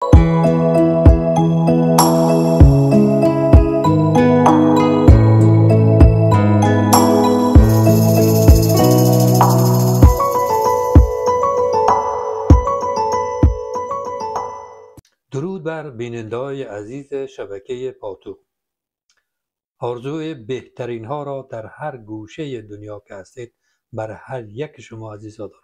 درود بر بیننده‌های عزیز شبکه پاتو. آرزوی بهترین ها را در هر گوشه دنیا که هستید بر هر یک شما عزیزا دارم.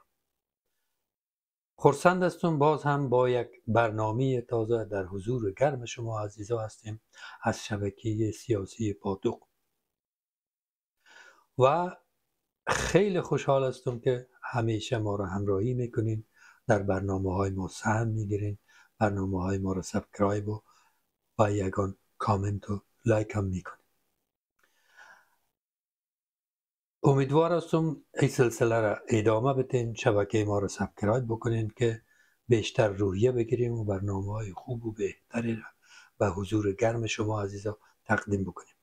خرسند هستم باز هم با یک برنامه تازه در حضور گرم شما عزیزا هستیم از شبکه سیاسی پاتو و خیلی خوشحال هستم که همیشه ما را همراهی میکنین، در برنامه های ما سهم میگیرین، برنامه های ما را سابسکرایب و یگان کامنت و لایک هم میکنین. امیدوار هستم این سلسله را ادامه بدین، شبکه ما را سابسکرایب بکنین که بیشتر روحیه بگیریم و برنامه های خوب و بهتری را به حضور گرم شما عزیزا تقدیم بکنیم.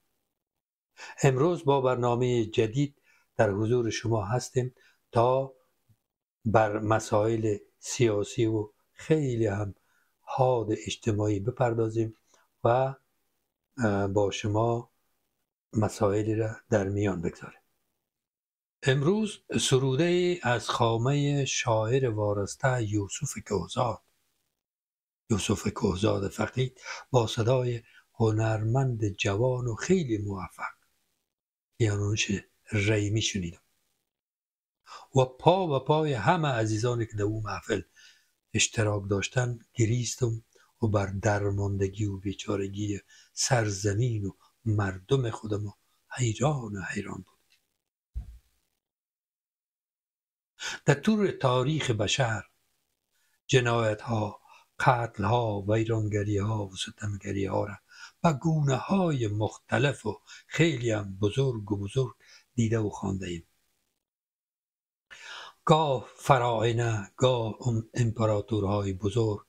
امروز با برنامه جدید در حضور شما هستیم تا بر مسائل سیاسی و خیلی هم حاد اجتماعی بپردازیم و با شما مسائلی را در میان بگذاریم. امروز سروده از خامه شاعر وارسته یوسف کهزاد فقید با صدای هنرمند جوان و خیلی موفق کیانوش ریمی شنیدم و پای همه عزیزانی که در اون محفل اشتراک داشتن گریستم و بر درماندگی و بیچارگی سرزمین و مردم خودم حیران بود. در طول تاریخ بشر جنایت ها، قتل ها، ویرانگری ها و ستمگری ها را به گونه های مختلف و خیلی هم بزرگ دیده و خوانده ایم. گاه فراعنه، گاه امپراتورهای بزرگ،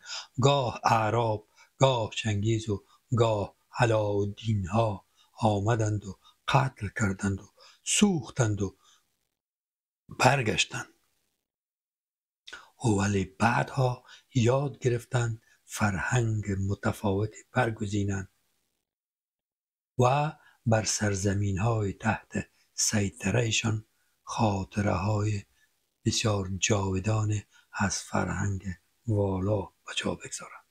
گاه اعراب، گاه چنگیز و گاه علاءالدین ها آمدند و قتل کردند و سوختند و برگشتند. ولی بعدها یاد گرفتند فرهنگ متفاوتی برگزینند و بر سرزمین های تحت سیطرهشان خاطره های بسیار جاودان از فرهنگ والا به جا بگذارند.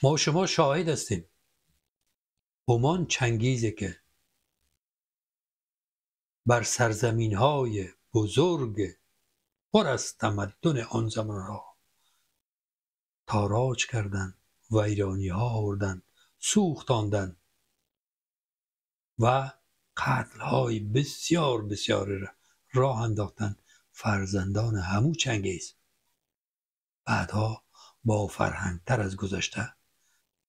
ما شما شاهد هستیم همان چنگیزی که بر سرزمین های بزرگ پر از تمدن آن زمان را تاراج کردند، ویرانی ها آوردند، سوختاندند و قتل های بسیار راه انداختند. فرزندان همو چنگیز بعدها با فرهنگ تر از گذشته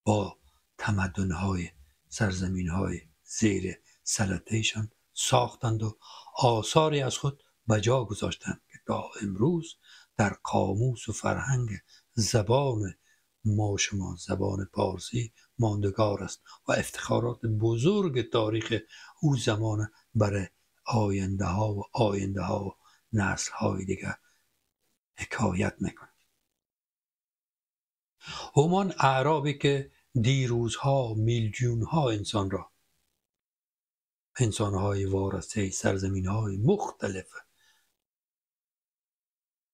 با تمدن های سرزمین های زیر سلطهشان ساختند و آثاری از خود به جا گذاشتند که تا امروز در قاموس و فرهنگ زبان ما شما زبان پارسی ماندگار است و افتخارات بزرگ تاریخ او زمان برای آینده ها و نسل های دیگر حکایت میکنه. همان اعرابی که دیروزها میلیونها انسانهای وارسته سرزمینهای مختلف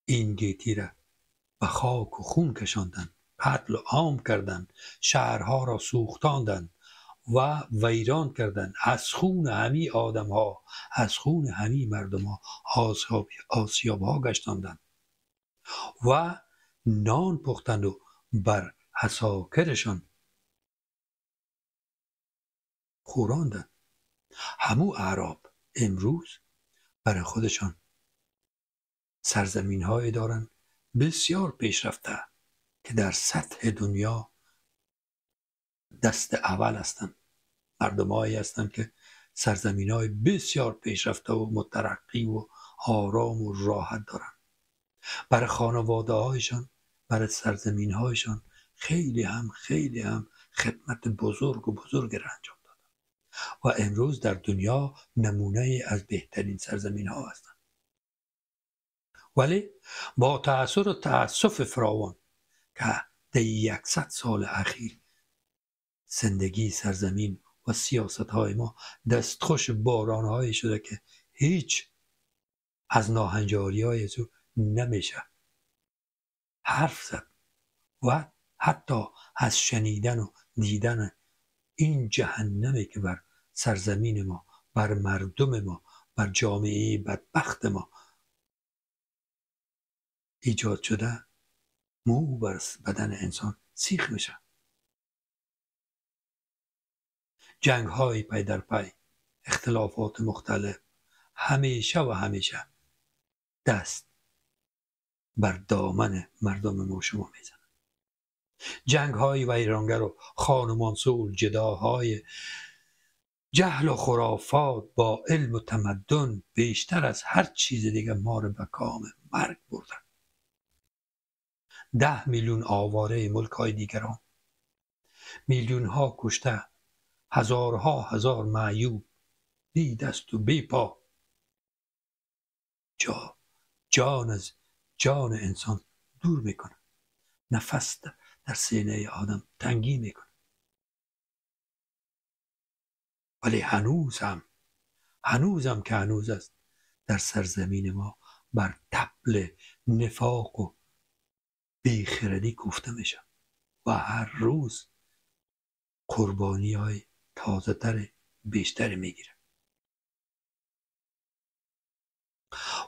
این گیتی را به خاک و خون کشاندند، قتل و عام کردند، شهرها را سوختاندند و ویران کردند، از خون همی آدمها، از خون همی مردمها آسیابها گشتاندند و نان پختند و بر عساکرشان خوراندند. همو اعراب امروز برای خودشان سرزمین های دارند بسیار پیشرفته که در سطح دنیا دست اول هستند. مردم هایی هستند که سرزمین های بسیار پیشرفته و مترقی و آرام و راحت دارند. برای خانواده هایشان، برای سرزمین هایشان خیلی هم خدمت بزرگ را انجام دادند و امروز در دنیا نمونه از بهترین سرزمین ها هستند. ولی با تأثیر و تأسف فراوان که در 100 سال اخیر زندگی سرزمین و سیاست‌های ما دستخوش باران‌هایی شده که هیچ از ناهنجاری‌های او نمیشه حرف زد و حتی از شنیدن و دیدن این جهنمی که بر سرزمین ما، بر مردم ما، بر جامعه بدبخت ما ایجاد شده، مو بر بدن انسان سیخ میشه. جنگ های پی در پی، اختلافات مختلف، همیشه دست بر دامن مردم ما شما میزنن. جنگ های ویرانگر و خانمانسول، جداهای جهل و خرافات با علم و تمدن بیشتر از هر چیز دیگه ما رو به کام مرگ بردن. 10 میلیون آواره ملک های دیگران، میلیون ها کشته، هزارها هزار معیوب بی دست و بی پا، جان از جان انسان دور میکنه، نفس در سینه آدم تنگی میکنه. ولی هنوزم که هنوز است، در سرزمین ما بر طبل نفاق و بیخردی کوفته میشه و هر روز قربانی های تازه تر بیشتر میگیره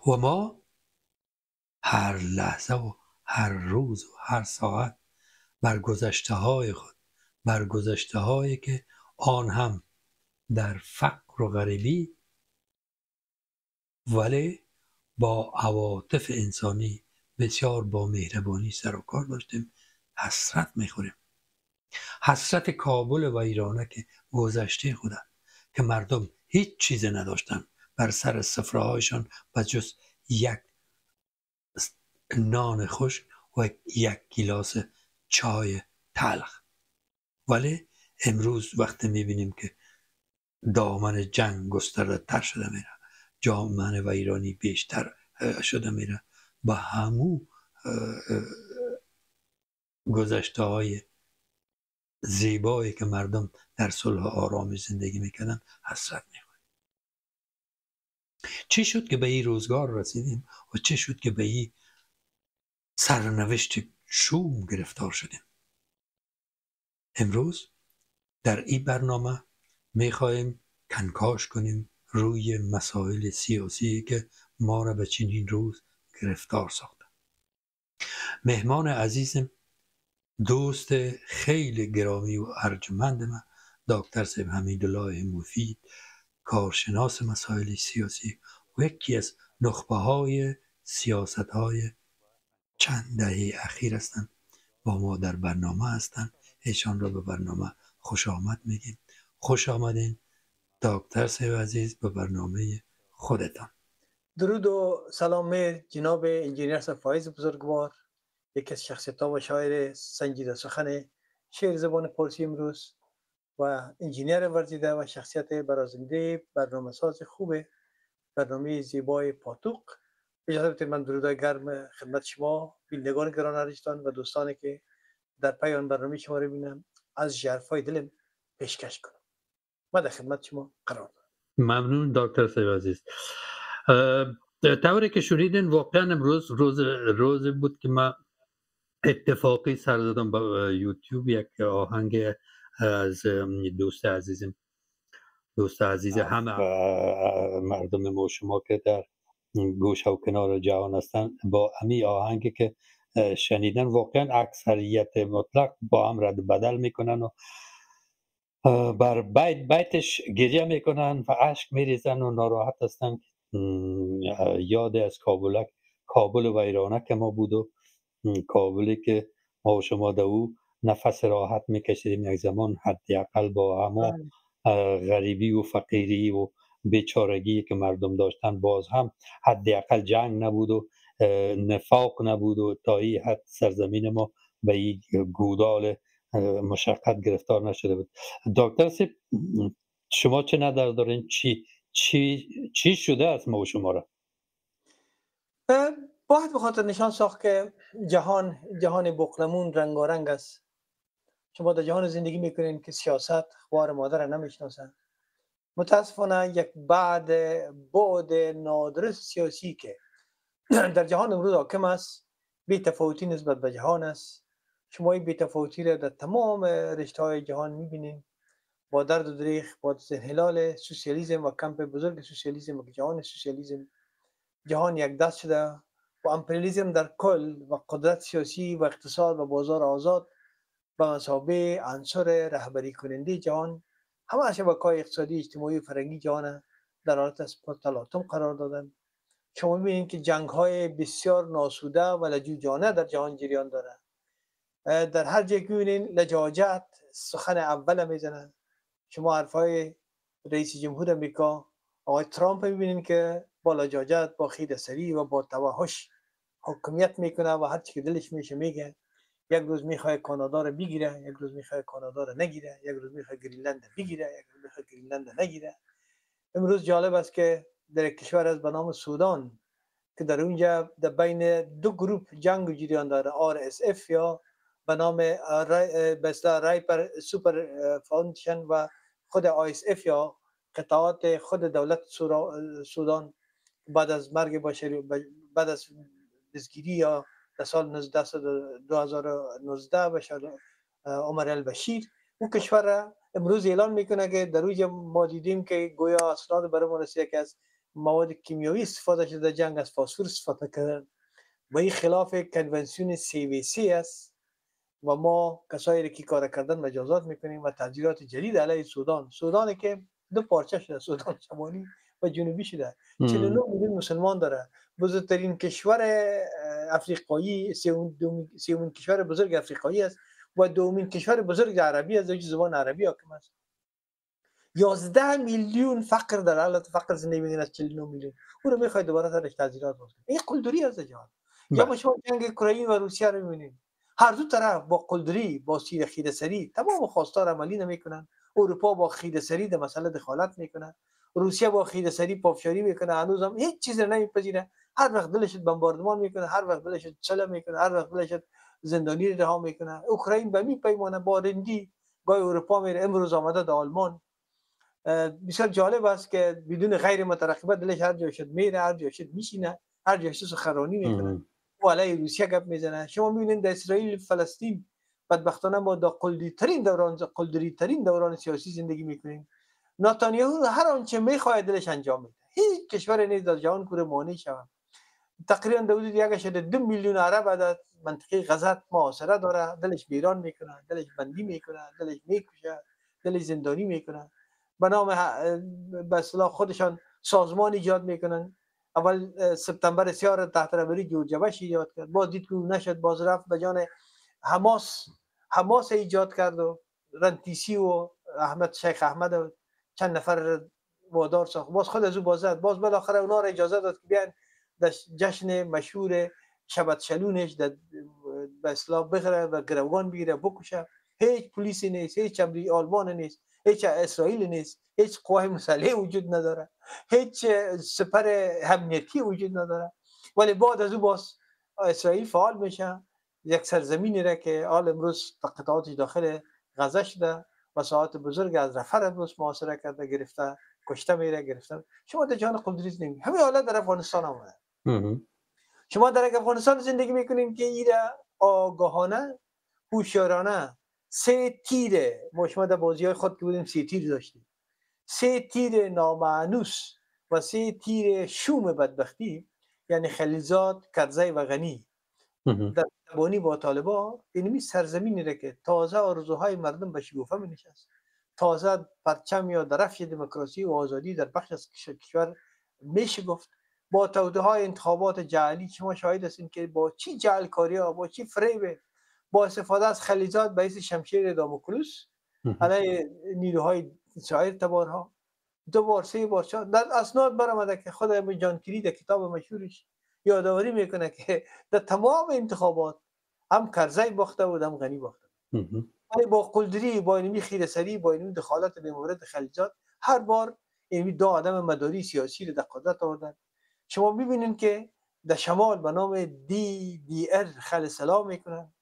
و ما هر لحظه و هر روز و هر ساعت بر گذشته های خود، بر گذشته هایی که آن هم در فقر و غریبی ولی با عواطف انسانی بسیار با مهربانی سر و کار داشتیم، حسرت میخوریم. حسرت کابل و ایرانه که گذشته خودن که مردم هیچ چیز نداشتن بر سر سفره‌هایشان و جز یک نان خشک و یک گیلاس چای تلخ. ولی امروز وقتی میبینیم که دامن جنگ گسترده تر شده میره، جامعه و ایرانی بیشتر شده میره، با همو گذشته های زیبایی که مردم در صلح و آرامش زندگی میکردن حسرت میخوریم. چی شد که به این روزگار رسیدیم و چی شد که به این سرنوشت شوم گرفتار شدیم؟ امروز در این برنامه میخواهیم کنکاش کنیم روی مسائل سیاسی که ما را به چنین روز گرفتار ساخته. مهمان عزیزم، دوست خیلی گرامی و ارجمند من، دکتر صاحب حمیدالله مفید، کارشناس مسائل سیاسی و یکی از نخبه های سیاست های چند دهه اخیر هستند، با ما در برنامه هستند. ایشان را به برنامه خوش آمد میگیم. خوش آمدین دکتر صاحب عزیز به برنامه خودتان. درود و سلام میر جناب انجینیر فایز بزرگوار، یکی از شخصیت‌ها و شاعر سنجیده سخن شعر زبان فارسی امروز و انجینیر ورزیده و شخصیت برازنده برنامه ساز خوب برنامه زیبای پاتوق. اجازه بدید من درودای گرم خدمت شما بینندگان گران ارجمند و دوستانی که در پی آن برنامه شما رو بینم از ژرفای دلم پیشکش کنم. من در خدمت شما قرار دارم. ممنون دکتر صاحب عزیز. طوری که شنیدین واقعا امروز روز بود که من اتفاقی سر زدم با یوتیوب یک آهنگ از دوست عزیز همه مردم ما شما که در گوشه و کنار جهان هستن، با امی آهنگی که شنیدن واقعا اکثریت مطلق با هم رد بدل میکنن و بر بیتش گریه میکنن و اشک میریزن و ناراحت هستن. یاد از کابل و ایرانه که ما بود و کابلی که ما و شما در او نفس راحت میکشیدیم یک زمان، حداقل با اما غریبی و فقیری و بیچارگی که مردم داشتن، باز هم حداقل جنگ نبود و نفاق نبود و تا این حد سرزمین ما به این گودال مشقت گرفتار نشده بود. دکتر صاحب شما چه نظر دارین؟ چی شده از ما و شما را؟ باید به خاطر نشان ساخت که جهان بقلمون رنگارنگ است. شما در جهان زندگی میکنین که سیاست خوار مادر نمیشناسن. متاسفانه یک بعد نادرست سیاسی که در جهان امروز حاکم است، بی تفاوتی نسبت به جهان است. شما این بی تفاوتی را در تمام رشته های جهان میبینین. با درد و دریغ، با انحلال سوسیالیسم و کمپ بزرگ سوسیالیسم و جهان سوسیالیسم، جهان یک دست شده و امپریالیسم در کل و قدرت سیاسی و اقتصاد و بازار آزاد به مثابه عنصر رهبری کننده جهان همه شبکه‌های اقتصادی، اجتماعی و فرهنگی جهان در حالت تلاطم قرار دادن. شما می‌بینید که جنگ‌های بسیار ناسوده و لجوجانه در جهان جریان داره. در هر جایی که می‌بینید لجاجت سخن اول میزنه. شما حرفای رئیس جمهور امریکا آقای ترامپ می‌بینید که با لجاجت، با خیره‌سری و با توحش حکومت میکنه و هر چی که دلش میشه میگه. یک روز میخواد کانادا رو بگیره، یک روز میخواد کانادا رو نگیره، یک روز میخواد گرینلند بگیره، یک روز میخواد گرینلند نگیره. امروز جالب است که در یک کشور از به نام سودان که در اونجا در بین دو گروه جنگ جریان داره، RSF یا به نام رایپر سوپر فاونیشن و خود ISF یا قطعات خود دولت سودان بعد از مرگ بعد از دستگیری یا در سال 2019 بشار عمر البشیر، اون کشور امروز اعلان میکنه که در اوج ما دیدیم که گویا اسناد برای رسیده که از مواد کیمیایی استفاده شده در جنگ از فسفر استفاده کردن و این خلاف کنونسیون CVC است و ما کسایی که کار کردن مجازات میکنیم و تحذیرات جدید علیه سودانی که دو پارچه شده، سودان شمالی و جنوبی شده. 49 میلیون مسلمان داره، بزرگترین کشور افریقایی، سومین کشور بزرگ افریقایی است و دومین کشور بزرگ عربی است، زبان عربی حاکم است. 11 میلیون فقر در حالت فقر زندگی میکنن از 49 میلیون. او رو میخواد دوباره سرش تعزیرات بکنه. این قلدری است جهان. یا با شما جنگ اوکراین و روسیه رو میبینید، هر دو طرف با قلدری، با خیره‌سری تمام خواستار عملی نمیکنن. اروپا با خیره‌سری در مسئله دخالت میکنه، روسیه با خیره‌سری پافشاری میکنه، هنوزم هیچ چیز رو نمیپذیره. هر وقت دلش بمباردمان میکنه، هر وقت دلش چله میکنه، هر وقت دلش زندانی رها میکنه. اوکراین به می پیمانه با رندی گای اروپا میره. امروز آمده در آلمان. بسیار جالب است که بدون غیر مترقبه دلش هر جا شد میره، هر جا شد میشینه، هر جا شد سخنرانی میکنه و علیه روسیه گپ میزنه. شما میبینید در اسرائیل فلسطین بدبختانه ما در قلدری ترین دوران سیاسی زندگی میکنیم. نتانیاهو هر آنچه میخواد دلش انجام میده. هیچ کشور نیست در جهان کوره مانع شود. تقریبا حدود 1.2 میلیون عرب در منطقه غزه محاصره داره، دلش بیران میکنه، دلش بندی میکنه، دلش میکشه، دلش زندانی میکنه. به نام به اصطلاح خودشان سازمان ایجاد میکنن. اول سپتامبر سیاه تحت رهبری جورج بش ایجاد کرد، باز دید که نشد، باز رفت به جان حماس ایجاد کرد و رنتیسی و شیخ احمد و چند نفر وادار ساخت، باز خود از او بازد، باز بالاخره اونا را اجازه داد که بیان در جشن مشهور شبت شلونش در به اصطلاح بغره و گروگان بگیره بکشه. هیچ پلیسی نیست، هیچ امری آلمان نیست، هیچ اسرائیل نیست، هیچ قوای مسلحه وجود نداره، هیچ سپر امنیتی وجود نداره. ولی بعد از او باز اسرائیل فعال میشه. یک سرزمینی را که حال امروز قطعات داخل غزه شده و ساعات بزرگ از رفح امروز محاصره کرده، گرفته، کشته میره، گرفته. شما در جهان قدرت نمی همین حالت در افغانستان آمده. شما در افغانستان زندگی میکنین که ایره آگاهانه، هوشیارانه 3 تیره، ما شما در بازی های خود که بودیم 3 تیر داشتیم، 3 تیر نامانوس و 3 تیر شوم بدبختی، یعنی خلیلزاد، کرزی و غنی در تبانی با طالبا، اینمی سرزمینی را که تازه آرزوهای مردم به شکوفه می نشست، تازه پرچم یا درفش دموکراسی و آزادی در بخش از کشور میشه گفت. با توده های انتخابات جعلی شما شاهد هستین که با چی جعل کاری ها، با چی فریب، با استفاده از خلیزات به اسم شمشیر داموکلوس علیه نیروهای سایر تبارها 2 بار 3 بار در اسناد برآمده که خود جان کری در کتاب مشهورش یادآوری میکنه که در تمام انتخابات هم کرزی باخته بود هم غنی باخته. ولی با قلدری، با اینمی خیره‌سری، با اینمی دخالت به مورد خلیجات هر بار اینمی 2 آدم مداری سیاسی رو در قدرت آوردن. شما میبینین که در شمال به نام DDR خل سلام میکنن.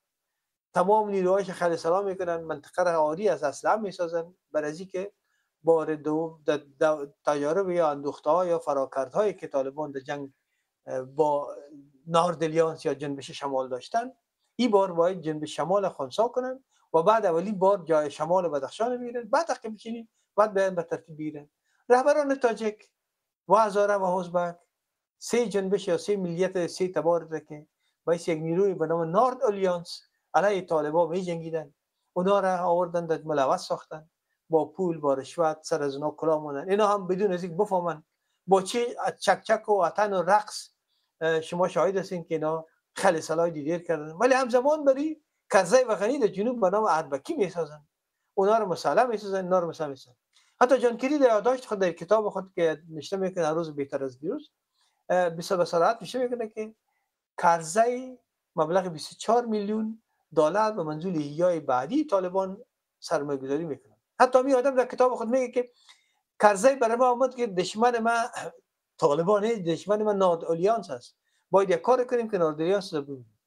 تمام نیروهایش خل سلام میکنن، منطقه را عاری از اسلحه میسازن برای از اینکه بار دوم تجارب یا اندوخته ها یا فراکردهایی که طالبان در جنگ با ناردلیانس یا جنبش شمال داشتن، این بار باید جنبش شمال خونسا کنن و بعد اولین بار جای شمال بدخشان میگیرن، بعد عقب میشینین، بعد بیان به ترتیب میگیرن. رهبران تاجک و هزاره و ازبک سه جنبش یا سه ملیت سه تبار را که باعث یک نیروی به نام نارد الیانس علیه طالبان می جنگیدن، اونا را آوردن در ملوث ساختن، با پول با رشوت سر از اونا کلا مونن. اینا هم بدون از اینکه بفهمن با چه چک و عطن و رقص شما شاهد هستین که اینا خل سلای دیدیر کردن، ولی همزمان بری کرزی و غنی در جنوب به نام اربکی میسازن، اونا رو مسلح میسازن، اینا رو مسلح میسازن. حتی جان کری در یادداشت خود در کتاب خود که نوشته میکنه روز بهتر از دیروز به صراحت میشه میکنه که کرزی مبلغ 24 میلیون دلار به منظور احیای بعدی طالبان سرمایه گذاری میکنه. حتی می آدم در کتاب خود میگه که کرزی برای ما آمد که دشمن ما طالبان نیست، دشمن ما نارد الیانس است، باید یک کار کنیم که نارد الیانس رو ببینیم.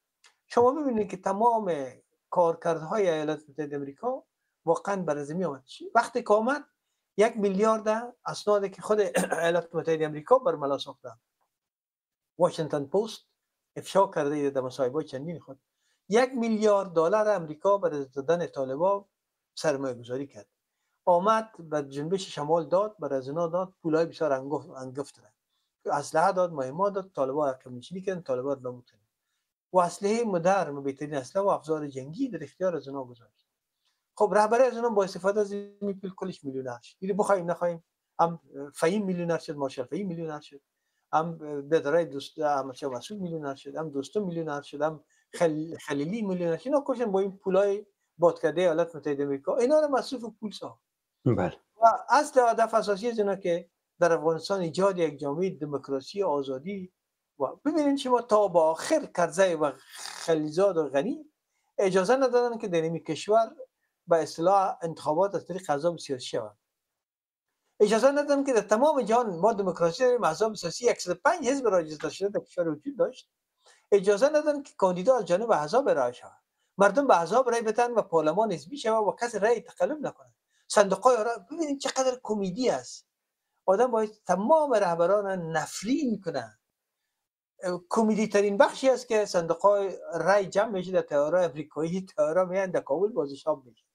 شما ببینید که تمام کارکردهای ایالات متحده آمریکا واقعا برزمی آمد. وقتی که آمد 1 میلیارد اسنادی که خود ایالات متحده آمریکا برملا ساخته، واشنگتن پست افشا کرده در مصاحبه چندین خود 1 میلیارد دلار آمریکا برای زدن طالبان سرمایه گذاری کرد. آمد به جنبش شمال داد، برای از اونا داد، پولای بسیار انگفت را اسلحه داد، مهمات داد، طالبان عقب نشینی کردن، طالبان نابود کردن و اسلحه مدرن و بهترین اسلحه و افزار جنگی در اختیار از اونا گذاشت. خب رهبرای از اونا با استفاده از این پول کلش میلیونر شد. دیگه بخوایم نخوایم هم فهیم میلیونر شد، مارشال فهیم میلیونر شد، هم بدرای دوست احمد شاه مسعود میلیونر شد، هم دوستم میلیونر شد، هم خلیلی میلیونر شد. اینا کشن با این پولای بادکده ایالات متحده آمریکا، اینا رو مصرف پول ساخت. بله. و اصل هدف اساسی از اینا که در افغانستان ایجاد یک جامعه دموکراسی و آزادی و ببینید شما تا با آخر کرزی و خلیزاد و غنی اجازه ندادن که در این کشور به اصطلاح انتخابات از طریق احزاب سیاسی شود. اجازه ندادن که در تمام جهان ما دموکراسی داریم، احزاب سیاسی 105 حزب راجستر شده در کشور وجود داشت. اجازه ندادن که کاندیدا از جانب احزاب ارائه شود، مردم به احزاب رای بدن و پارلمان حزبی شود و کسی رای تقلب نکنه. صندوق‌های را ببینید چقدر کمدی است. آدم باید تمام رهبران نفرین کنه. کمدی ترین بخشی است که صندوق‌های رای جمع میشه در تئوری آمریکایی، تئوری میان در کابل بازشاب میشه.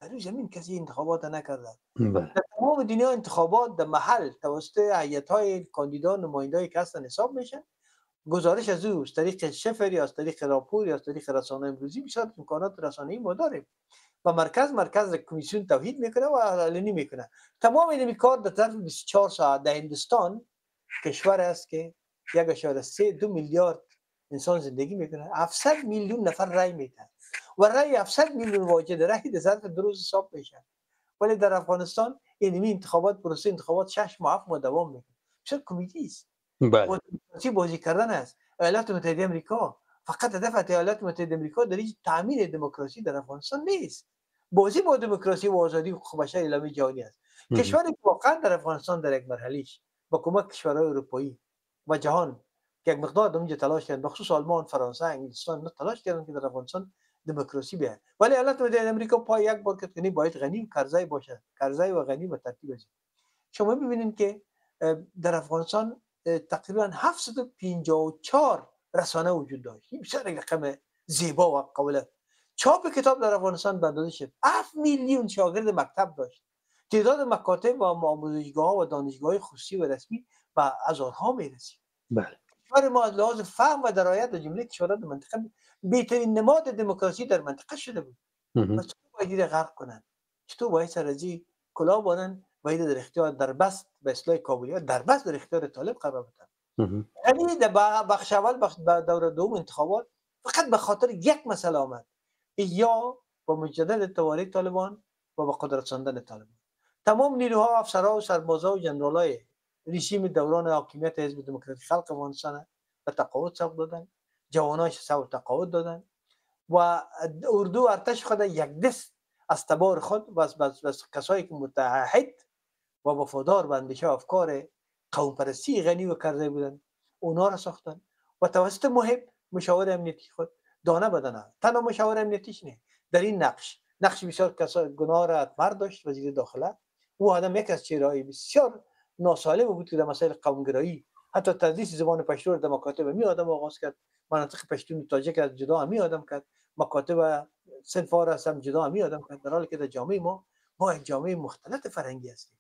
در روی زمین کسی انتخابات نکرده. بله. در تمام دنیا انتخابات در محل توسط هیئت‌های کاندیدا نماینده‌ای که هستن حساب میشن. گزارش از او از طریق شفر یا از طریق راپور یا از طریق رسانه امروزی بسیار امکانات رسانه‌ای ما داریم و مرکز کمیسیون توحید میکنه و اعلانی میکنه. تمام این کار در ظرف 24 ساعت در هندوستان، کشور است که 1.3 میلیارد انسان زندگی میکنه، 700 میلیون نفر رای میدن و رای 700 میلیون واجد رای در ظرف 2 روز حساب میشن. ولی در افغانستان این انتخابات پروسه انتخابات 6 ماه 7 ماه دوام میکنه. چه کمدی است. بله. چی بازی کردن است. ایالات متحده آمریکا فقط هدف ایالات متحده آمریکا در این تامین دموکراسی در افغانستان نیست. بازی با دموکراسی و آزادی و بشر اعلامی جهانی است. کشوری که واقعا در افغانستان در یک مرحلهش با کمک کشورهای اروپایی و جهان که یک مقدار در اونجا تلاش کردن، بخصوص آلمان، فرانسه، انگلستان تلاش کردن که در افغانستان دموکراسی بیاد، ولی ایالات متحده آمریکا پای یک بار که باید غنی و کرزی باشه، کرزی و غنی به ترتیب است. شما ببینید که در افغانستان تقریبا 754 رسانه وجود داشت. این بسیار رقم زیبا و قابل. چاپ کتاب در افغانستان به اندازه شد 7 میلیون شاگرد مکتب داشت. تعداد مکاتب و آموزشگاه و دانشگاه خصوصی و رسمی به هزارها میرسید. بله. کشور ما از لحاظ فهم و درایت در جمله کشورهای منطقه بهترین نماد دموکراسی در منطقه شده بود. پس چطور باید غرق کنن؟ چطور باید سرازی کلاه بانن و در اختیار در بست به اصطلاح کابلی‌ها در بست در اختیار طالب قرار بدن؟ یعنی در بخش اول دور دوم انتخابات فقط به خاطر یک مسئله آمد، یا با مجدد تواری طالبان و با قدرت رساندن طالبان. تمام نیروها، افسرها و سربازها و جنرالای رژیم دوران حاکمیت حزب دموکراتیک خلق افغانستان به تقاعد سوق دادن، جواناش سوق تقاعد دادن و اردو ارتش خود یک دست از تبار خود و از کسایی که متحد و وفادار به اندیشه افکار قوم پرستی غنی و کرزی بودن اونا را ساختن و توسط محب مشاور امنیتی خود دانه به دانه، تنها مشاور امنیتیش نه، در این نقش بسیار گناه را اتمر داشت وزیر داخله. او آدم یک از چهره‌های بسیار ناسالم بود که در مسائل قومگرایی حتی تدریس زبان پشتو را در مکاتب می آدم آغاز کرد، مناطق پشتون تاجیک از جدا می آدم کرد، مکاتب صنف را هم جدا می آدم کرد، در حالی که در جامعه ما یک جامعه مختلط فرهنگی هستیم.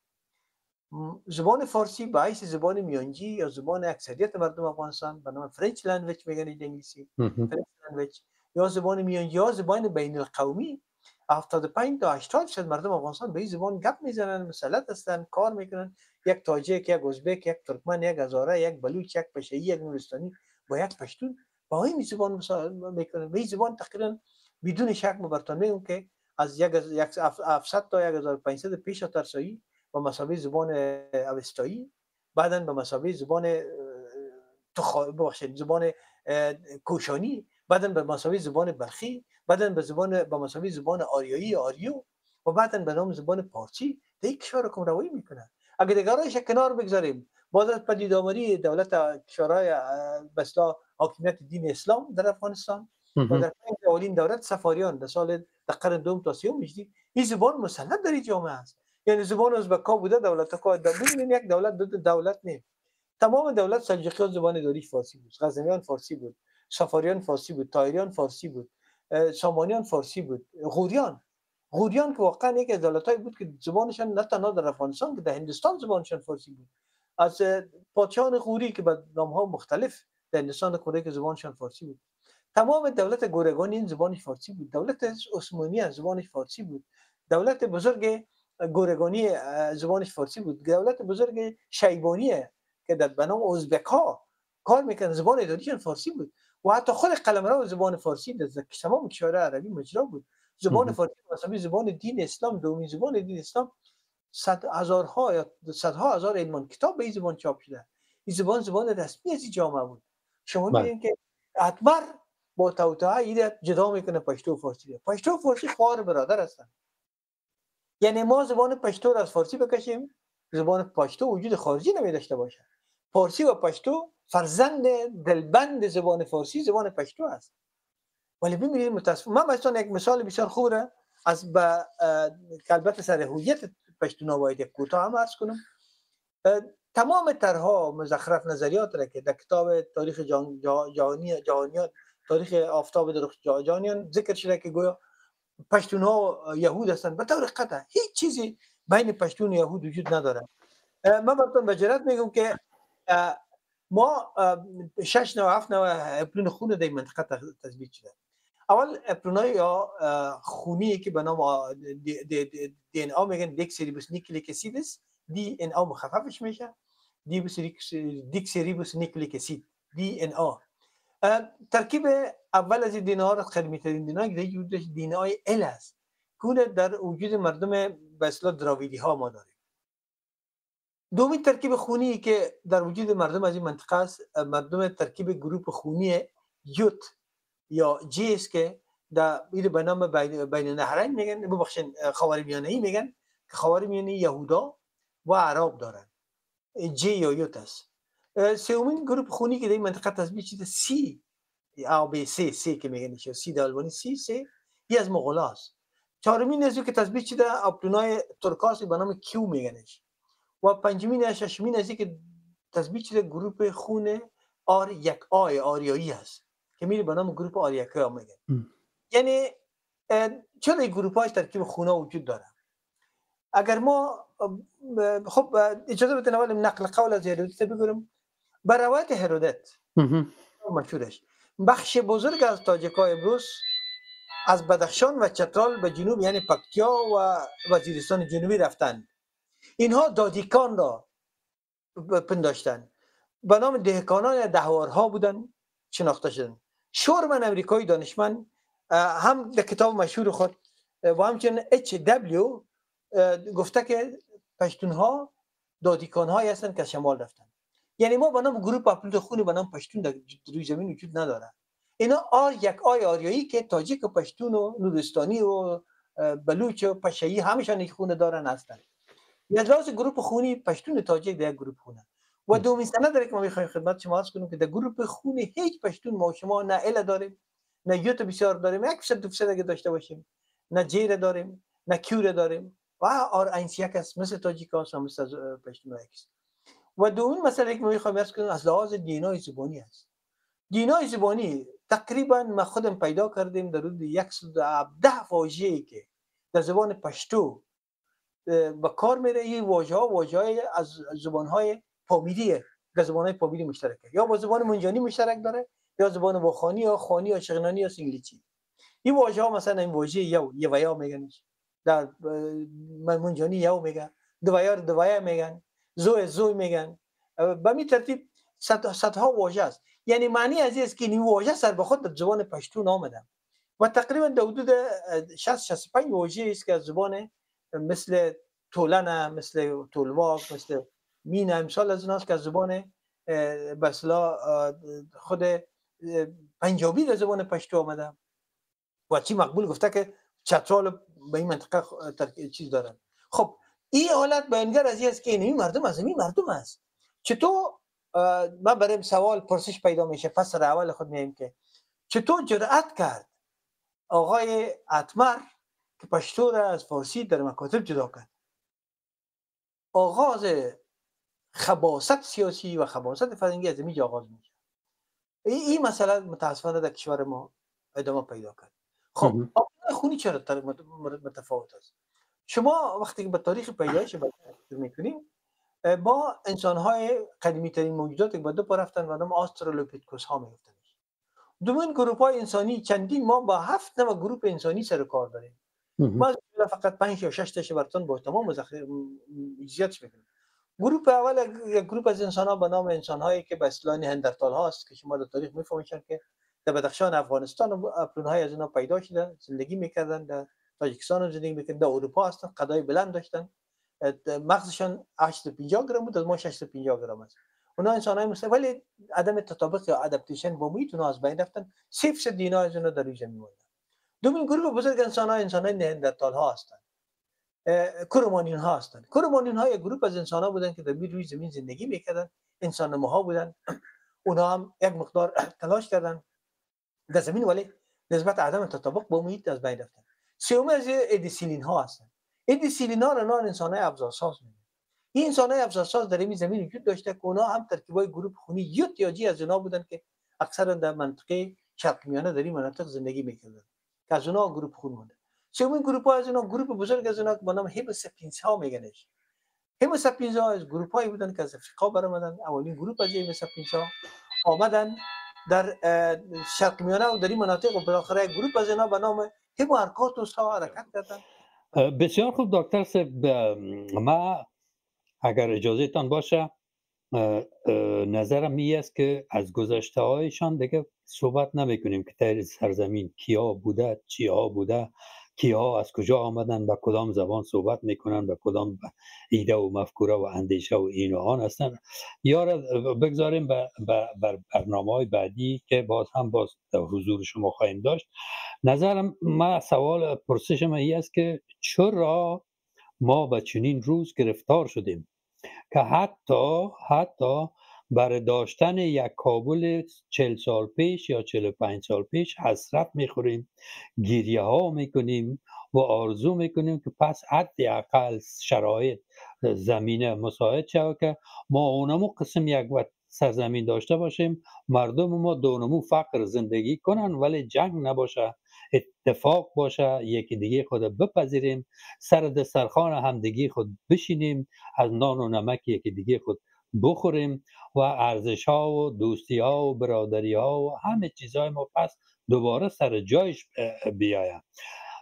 زبان فارسی به حیث زبان میانجی یا زبان اکثریت مردم افغانستان به نام فرنچ لنگویج میگن انگلیسی، فرنچ لنگویج یا زبان میانجی یا زبان بین القومی، 75 تا 80% مردم افغانستان به این زبان گپ میزنن، مسلط هستن، کار میکنن. یک تاجیک، یک ازبک، یک ترکمن، یک هزاره، یک بلوچ، یک پشه‌ای، یک نورستانی با یک پشتون با این زبان میکنن. به این زبان تقریبا بدون شک مبرتان میگم که از 700 تا 1500 پیش ترسایی با مسابقه زبان اوستایی، بعدن به مسابقه زبان زبان کوشانی، بعدن به مسابقه زبان بلخی، بعدن به مسابقه زبان آریایی آریو و بعدن به نام زبان پارسی در یک کشور حکم روایی میکنه. اگر دیگرایش کنار بگذاریم، باز از پدید آمدی دولت کشورهای بسلا حاکمیت دین اسلام در افغانستان و در اولین دولت سفاریان در سال در قرن دوم تا سیوم میشدی، این زبان مسلط در این جامعه است. یعنی زبان ازبک‌ها بوده، دولت‌ها ببینید یک دولت نه، تمام دولت سلجوقیان زبان داریش فارسی بود، غزنویان فارسی بود، سفاریان فارسی بود، تایریان فارسی بود، سامانیان فارسی بود، غوریان که واقعا یک از دولت‌های بود که زبانشان نه تنها در افغانستان که در هندوستان زبانشان فارسی بود. از پادشاهان غوری که به نام‌ها مختلف در هندوستان کوره که زبانشان فارسی بود. تمام دولت گورگان این زبانش فارسی بود، دولت عثمانی زبانش فارسی بود، دولت بزرگ گورگانی زبانش فارسی بود، دولت بزرگ شیبانی که در بنام ازبک‌ها کار میکنه زبان اداریشان فارسی بود و حتی خود قلمرو زبان فارسی در تمام کشورهای عربی مجرا بود. زبان فارسی مثلا زبان دین اسلام، دومین زبان دین اسلام، هزارها یا صدها هزار علمان کتاب به این زبان چاپ شده. این زبان رسمی از این جامعه بود. شما می‌بینید که اتبر با توطئه این جدا میکنه پشتو و فارسی. پشتو و فارسی خواهر برادر هستند. یعنی ما زبان پشتو را از فارسی بکشیم، زبان پشتو وجود خارجی نمی‌داشته باشه. فارسی و پشتو فرزند دلبند زبان فارسی زبان پشتو است. ولی ببینید متاسفانه من مثلا یک مثال بسیار خوب را از به البته سر هویت پشتونا باید یک کوتاه هم عرض کنم. تمام طرح‌ها مزخرف نظریات را که در کتاب تاریخ جهانیان تاریخ آفتاب درخت جهانیان ذکر شده که گویا پشتونها یهود هستند، به طور قطع هیچ چیزی بین پشتون و یهود وجود نداره. من براتون به جرات میگم که ما 6 نوع 7 نوع اپلون خون در این منطقه تثبیت شده. اول اپلونای یا خونی که به نام دی ان ا میگن دیکسریبوس نیکلیک اسیدس، دی ان ا مخففش میشه دیکسریبوس نیکلیک اسید دی ان ا. ترکیب اول از دی ان ا را قدیمی ترین دی ان ا دی ان ای ال است که در وجود مردم به اصطلاح دراویدی ها ما داریم. دومین ترکیب خونی که در وجود مردم از این منطقه است، مردم ترکیب گروپ خونی یوت یا جی است که در به نام بین النهرین میگن، ببخشید خاورمیانه‌ای میگن که خاورمیانه یهودا و عرب دارن، جی یا یوت است. سومین گروپ خونی که در این منطقه تثبیت شده سی او بی سی که میگن سی در آلمانی سی یه از مغولاست. چهارمین از که تثبیت شده اپلونای ترکاسی به نام کیو میگنش و پنجمین ششمین از که تثبیت شده گروپ خون آر یک آی آریایی است که میره به نام گروپ آریاکی ها میگن. یعنی چرا این گروپ های ترکیب خونه وجود داره؟ اگر ما خب اجازه بدین اول نقل قول از هرودوت بگم. بر روایت هرودوت مشهورش بخش بزرگ از تاجیک‌های امروز از بدخشان و چترال به جنوب یعنی پکتیا و وزیرستان جنوبی رفتند. اینها دادیکان را پنداشتند، به نام دهقانان دهوارها بودند شناخته شدند. شورمن امریکایی دانشمند هم در کتاب مشهور خود و همچنین اچ دبلیو گفته که پشتونها دادیکان هایی هستند که شمال رفتند. یعنی ما به نام گروه اپلود خونی به نام پشتون در روی زمین وجود نداره. اینا یک آی آریایی که تاجیک و پشتون و نورستانی و بلوچ و پشه‌ای همشان یک خونه دارن هستند. از لحاظ گروه خونی پشتون تاجیک در یک گروه خونه و دومین سند داره که ما میخوایم خدمت شما عرض کنیم که در گروه خون هیچ پشتون ما شما نه ال داریم، نه یوت بسیار داریم، 1% اگه داشته باشیم، نه جیر داریم، نه کیور داریم و آر اینس یک است، مثل تاجیکاست و مثل پشتون است. و دومین مسئله که ما میخوایم عرض کنیم از لحاظ دینای زبانی است. دینای زبانی تقریبا ما خودم پیدا کردیم در حدود 117 واژه‌ای که در زبان پشتو به کار میره. این واژه‌های از زبان‌های پامیری در زبان‌های پامیری مشترکه، یا با زبان منجانی مشترک داره یا زبان واخانی یا خوانی یا شغنانی یا سینگلیچی. این واژه‌ها مثلا این واژه یه و یا میگن، در منجانی یو میگن، دویا میگن، زوی میگن. به این ترتیب صدها واژه است. یعنی معنی از این است که این واژه سر به خود در زبان پشتون آمده و تقریبا در حدود 60-65 واژه است که از زبان مثل تولنه، مثل تولواق، مثل مینه، امثال از ایناست که از زبان به اصطلاح خود پنجابی در زبان پشتو آمده و چی مقبول گفته که چترال به این منطقه چیز دارن. خب این حالت بیانگر از این است که این مردم از این مردم است. چطور ما برای سوال پرسش پیدا میشه، پس در اول خود میگیم که چطور جرأت کرد آقای اتمر که پشتو را از فارسی در مکاتب جدا کرد؟ آغاز خباثت سیاسی و خباثت فرهنگی از اینجا آغاز میشه. این مسئله متاسفانه در کشور ما ادامه پیدا کرد. خب خونی چرا متفاوت است؟ شما وقتی که به تاریخ پیدایش میکنیم، با انسان‌های قدیمی ترین موجودات که به دو پا رفتن و نام آسترالوپیتکوس ها میگفتن. دومین گروه های انسانی چندین ما با 7 نوع گروه انسانی سر کار داریم. ما فقط 5 یا 6 تاش براتون با تمام جزئیاتش میگیم. گروه اول یک گروه از انسان‌ها به نام انسان‌هایی که به اصطلاح نیاندرتال هاست که شما در تاریخ میفهمید که در بدخشان افغانستان و اپرون‌های از اینا پیدا شدن، زندگی میکردن، در تاجیکستان هم زندگی میکردن، در اروپا هستن، قدای بلند داشتن، مغزشون 850 گرم بود، از ما 650 گرم است. اونا انسان‌های مثل ولی عدم تطابق یا ادپتیشن با محیط اونا از بین رفتن. 3% دینا از اونا در روی زمین موندن. دومین گروه بزرگ انسان‌های نیاندرتال ها هستند. کرومانیون ها هستند. کرومانیون ها یک گروه از انسان ها بودند که در روی زمین زندگی میکردن، انسان نماها بودند. اونا هم یک مقدار تلاش کردن در زمین ولی نسبت عدم تطابق با محیط از بین رفتن. سوم از ادیسیلین ها هستند. ادیسیلین ها را انسان های ابزارساز میگن. این انسان های ابزارساز در این زمین وجود داشته که اونا هم ترکیبای گروه خونی یوت یا جی از اونا بودند که اکثرا در منطقه شرق میانه در این مناطق زندگی میکردن که از اونا گروه خون مونده. سومین گروه ها از اونا گروه بزرگ از اونا که به نام هیموساپینز ها میگنش. هیموساپینز ها از گروه هایی بودن که از افریقا برآمدن. اولین گروه از هیموساپینز ها آمدن در شرق میانه و در این مناطق و بالاخره گروه از اینا به نام هیمو ارکاتوس ها حرکت کردن. بسیار خوب دکتر صاحب، ما اگر اجازه تان باشه نظرم این است که از گذشته هایشان دیگه صحبت نمی کنیم که در سرزمین کیا بوده، چیا بوده، کیا از کجا آمدن، به کدام زبان صحبت میکنن، به کدام ایده و مفکوره و اندیشه و این و آن هستن. یا را بگذاریم بر برنامه های بعدی که باز در حضور شما خواهیم داشت. نظرم ما سوال پرسشم این است که چرا ما به چنین روز گرفتار شدیم که حتی برای داشتن یک کابل 40 سال پیش یا 45 سال پیش حسرت میخوریم، گریه ها میکنیم و آرزو میکنیم که پس حداقل شرایط زمینه مساعد شود که ما اونمو قسم یک وقت سرزمین داشته باشیم، مردم ما دونمو فقر زندگی کنن ولی جنگ نباشه، اتفاق باشه، یکی دیگه خود بپذیریم، سر دسترخوان همدیگه خود بشینیم، از نان و نمک یکی دیگه خود بخوریم و ارزش ها و دوستی ها و برادری ها و همه چیزهای ما پس دوباره سر جایش بیاید.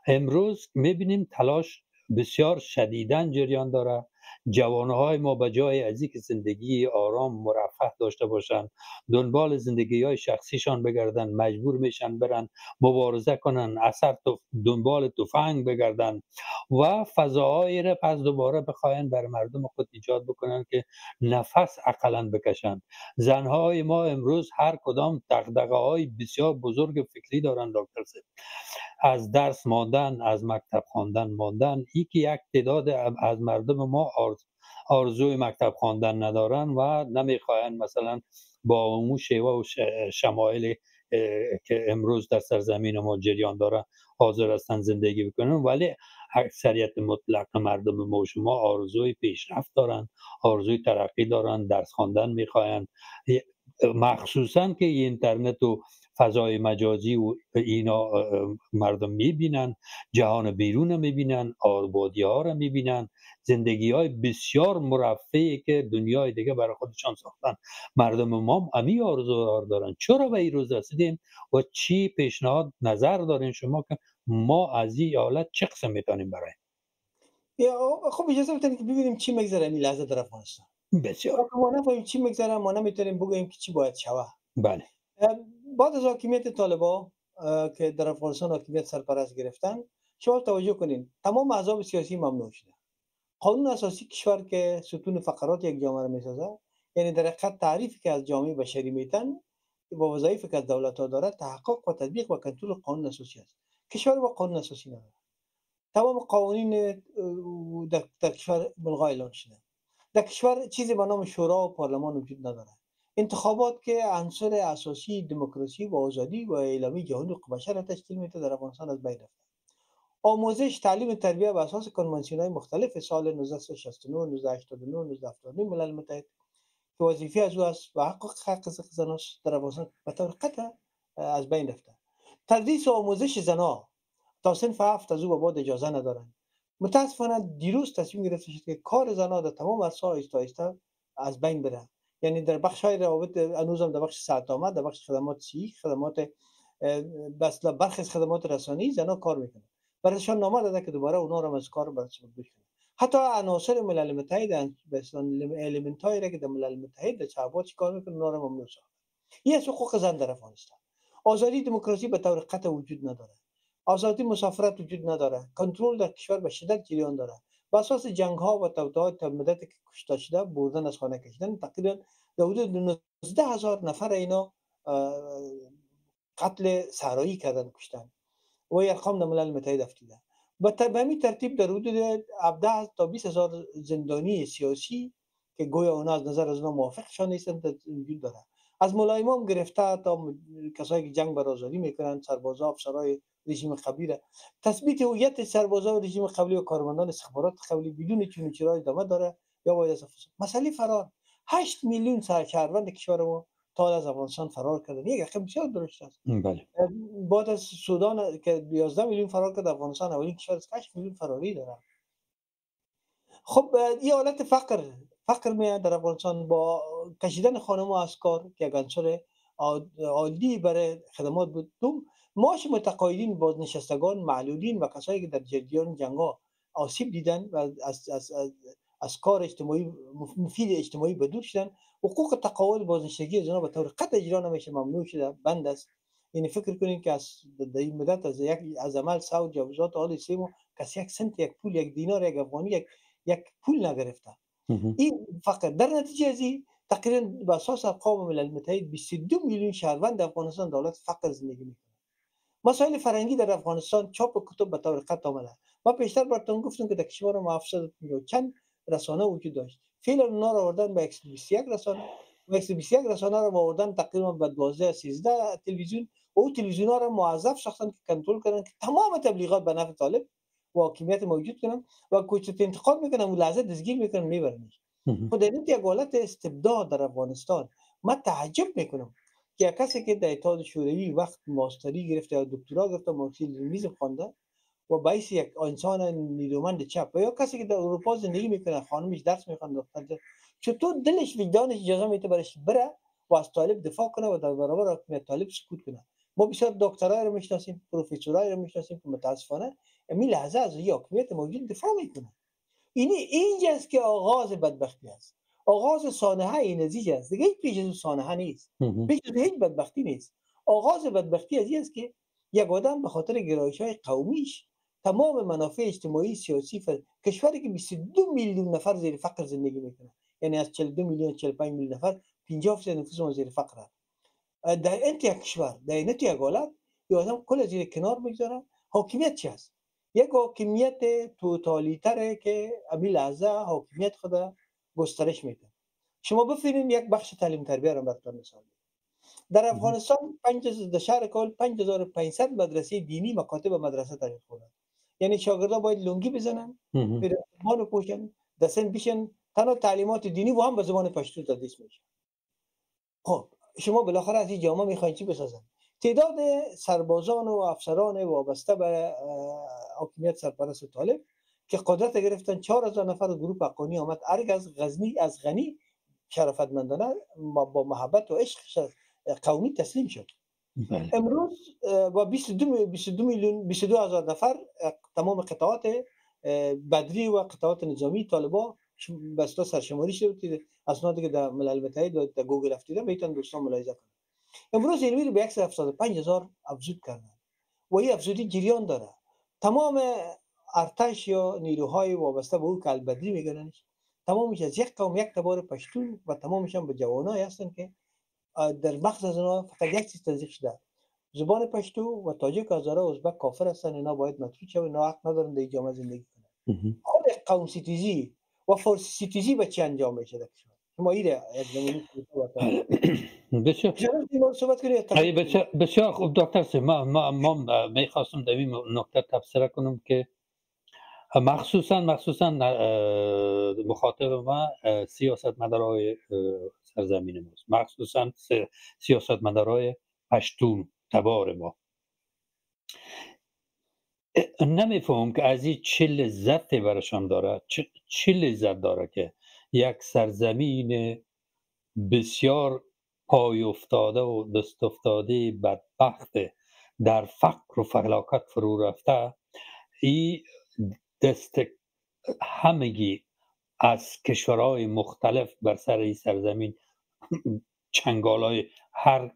امروز میبینیم تلاش بسیار شدیداً جریان داره. جوانهای ما به جای از اینکه زندگی آرام مرفه داشته باشند، دنبال زندگی های شخصیشان بگردن، مجبور میشن برن مبارزه کنن، دنبال تفنگ بگردن و فضاهایی را پس دوباره بخواین بر مردم خود ایجاد بکنن که نفس اقلا بکشن. زنهای ما امروز هر کدام دغدغه های بسیار بزرگ فکری دارن دکتر صاحب، از درس ماندن، از مکتب خواندن ماندن. یک تعداد از مردم ما آرزوی مکتب خواندن ندارن و نمیخواین مثلا با اون شیوه و شمایل که امروز در سرزمین ما جریان داره حاضر هستن زندگی بکنن، ولی اکثریت مطلق مردم ما شما آرزوی پیشرفت دارن، آرزوی ترقی دارن، درس خواندن میخواین، مخصوصا که اینترنت و فضای مجازی و اینا مردم میبینن، جهان بیرون میبینن، آبادی ها رو میبینن، زندگی های بسیار مرفهی که دنیای دیگه برای خودشان ساختن. مردم ما امی آرزوها دارن. چرا به این روز رسیدیم و چی پیشنهاد نظر دارین شما که ما از این حالت چه قسم میتونیم برای؟ خب اجازه بدید که ببینیم چی میگذره این لحظه در افغانستان. بسیار. وقتی ما نفهمیم چی میگذره ما نمیتونیم بگوییم که چی باید شود. بله. بعد از حاکمیت طالبان که در افغانستان حاکمیت سرپرست گرفتن، شما توجه کنین تمام احزاب سیاسی ممنوع شده. قانون اساسی کشور که ستون فقرات یک جامعه را میسازه، یعنی در حقیقت تعریفی که از جامعه بشری میتن با وظایفی که از دولت ها داره تحقق و تطبیق و کنترل قانون اساسی است. کشور با قانون اساسی نداره. تمام قوانین در کشور ملغا اعلان شده. در کشور چیزی به نام شورا و پارلمان وجود نداره. انتخابات که عنصر اساسی دموکراسی و آزادی و اعلامیه جهانی حقوق بشر را تشکیل میده در افغانستان از بین رفته. آموزش، تعلیم و تربیت بر اساس کنوانسیون‌های مختلف سال 1969، 1989، 1979 ملل متحد که وظیفه از او است و حق زنان در افغانستان به طور قطع از بین رفته. تدریس و آموزش زنان تا صنف 7 از او به بعد اجازه ندارند. متاسفانه دیروز تصمیم گرفته شد که کار زنان در تمام عرصه‌ها آهسته آهسته از بین بره. یعنی در بخش‌های روابط هنوزم در بخش صحت آمد، در بخش خدمات صحی، خدمات بس برخی از خدمات رسانی زنان کار میکنن. برایشان نامه داده که دوباره اونا رو از کار برسونده بشن. حتی عناصر ملل متحد مثلا المنتایی را که در ملل متحد در چابات کار میکنن اونا رو ممنوع ساخت. این از حقوق زن در افغانستان. آزادی دموکراسی به طور قطع وجود نداره. آزادی مسافرت وجود نداره. کنترل در کشور به شدت جریان داره. بر اساس جنگ ها و توطئات تا مدت که کشته شده بردن از خانه کشیدن تقریبا در حدود 19,000 نفر اینا قتل صحرایی کردن کشتن و ارقام در ملل متحد افتیده. به همین ترتیب در حدود 17 تا 20,000 زندانی سیاسی که گویا اونا از نظر از اونا موافقشان نیستن وجود داره. از ملایمان گرفته تا کسایی که جنگ بر آزادی میکنن، سربازا، افسرهای رژیم قبلی را تثبیت هویت سربازا و رژیم قبلی و کارمندان استخبارات قبلی بدون چون و چرا ادامه داره یا باید از مسئله فرار 8 میلیون شهروند کشور ما تا از افغانستان فرار کردن. یک رقم بسیار درشت است. بله. بعد از سودان که 11 میلیون فرار کرد، افغانستان اولین کشور است که 8 میلیون فراری داره. خب این حالت فقر میاد در افغانستان با کشیدن خانم‌ها از کار که یک عنصر عالی برای خدمات بود. دوم معاش متقاعدین، بازنشستگان، معلولین و کسایی که در جریان جنگ‌ها آسیب دیدن و از کار اجتماعی مفید اجتماعی به دور شدن. حقوق تقاعد بازنشستگی از به طور قطع اجرا نمیشه، ممنوع شده، بند است. یعنی فکر کنین که در این مدت از عمل سود جوازات حال سیمو کسی یک سنت، یک پول، یک دینار، یک افغانی، یک پول نگرفته. این فقط در نتیجه از این تقریبا به اساس ارقام ملل متحد 22 میلیون شهروند افغانستان دولت فقر زندگی میکنه. مسائل فرهنگی در افغانستان چاپ کتب به طور قطع آمده. ما پیشتر براتون گفتم که در کشور ما 700 چند رسانه وجود داشت. فعلا اونا رو آوردن به 121 رسانه و 121 رسانه رو آوردن تقریبا به 12 13 تلویزیون. او تلویزیون ها رو موظف ساختن که کنترل کنن که تمام تبلیغات به نفع طالب و حاکمیت موجود کنن و کوچه انتقاد میکنن و لحظه دستگیر میکنن میبرنش. خود این یک حالت استبداد در افغانستان. من تعجب میکنم که کسی که در اتحاد شوروی وقت ماستری گرفته یا دکترا گرفته مارکسیسم لنینیسم خوانده و باعث یک انسان نیرومند چپ و یا کسی که در اروپا زندگی میکنه خانمش درس میخونه دختر چطور دلش وجدانش اجازه میده برش بره و از طالب دفاع کنه و در برابر حکومت طالب سکوت کنه. ما بسیار دکترای رو میشناسیم، پروفسورای رو میشناسیم که متاسفانه امی لحظه از حکومت موجود دفاع میکنه. اینجاست که آغاز بدبختی است. آغاز سانحه این نزیج است. دیگه پیش از سانحه نیست. پیش از هیچ بدبختی نیست. آغاز بدبختی از این است که یک آدم به خاطر گرایش‌های قومیش تمام منافع اجتماعی سیاسی کشوری که 22 میلیون نفر زیر فقر زندگی میکنه، یعنی از 42 میلیون 45 میلیون نفر 50% نفوس ما زیر فقر است. در این کشور در این حالت یا آدم کل زیر کنار میگذاره. حاکمیت چی است؟ یک حاکمیت توتالیتره که امی لحظه حاکمیت خود گسترش میده. شما ببینید یک بخش تعلیم تربیه را براتون مثال میزنم. در افغانستان در شهر کابل 5500 مدرسه دینی مکاتب مدرسه تشکیل شده. یعنی شاگردان باید لنگی بزنن، پیراهن بپوشن، دسن بشن، تنها تعلیمات دینی و هم به زبان پشتو تدریس میشه. خب شما بالاخره از این جامعه میخواین چی بسازن؟ تعداد سربازان و افسران وابسته به حاکمیت سرپرست طالب که قدرت گرفتن 4000 نفر گروه حقانی آمد ارگ از غزنی از غنی شرافتمندانه با محبت و عشق قومی تسلیم شد. بله. امروز با 22 میلیون 22000 نفر تمام قطعات بدری و قطعات نظامی طالبا بسته سرشماری شده. اسنادی که در ملل متحد در گوگل افتیده میتونن دوستان ملاحظه کنن. امروز اینوی رو به 175,000 افزود کردن و این افزودی جریان داره. تمام ارتش یا نیروهای وابسته به او که البدری میگننش تمامش از یک قوم یک تبار پشتون و تمامش هم به جوانایی هستن که در مغز از اونا فقط یک چیز تزریق شده، زبان پشتو و تاجیک هزاره ازبک کافر هستن. اینا باید مطرود شوند، اینا حق ندارن در جامعه زندگی کنن. خود قوم ستیزی و فارسی ستیزی به چه انجام میشه در کشور؟ شما ایره یک زمینی بسیار خوب دکتر سه ما میخواستم در این نکته تبصره کنم که مخصوصا مخاطب ما سیاستمدارای سرزمین ماست، مخصوصا سیاستمدارای پشتون تبار ما. نمیفهم که از این چه لذت برشان داره، چه لذت داره که یک سرزمین بسیار پای افتاده و دست افتاده بدبخت در فقر و فلاکت فرو رفته این دست همگی از کشورهای مختلف بر سر این سرزمین چنگالای هر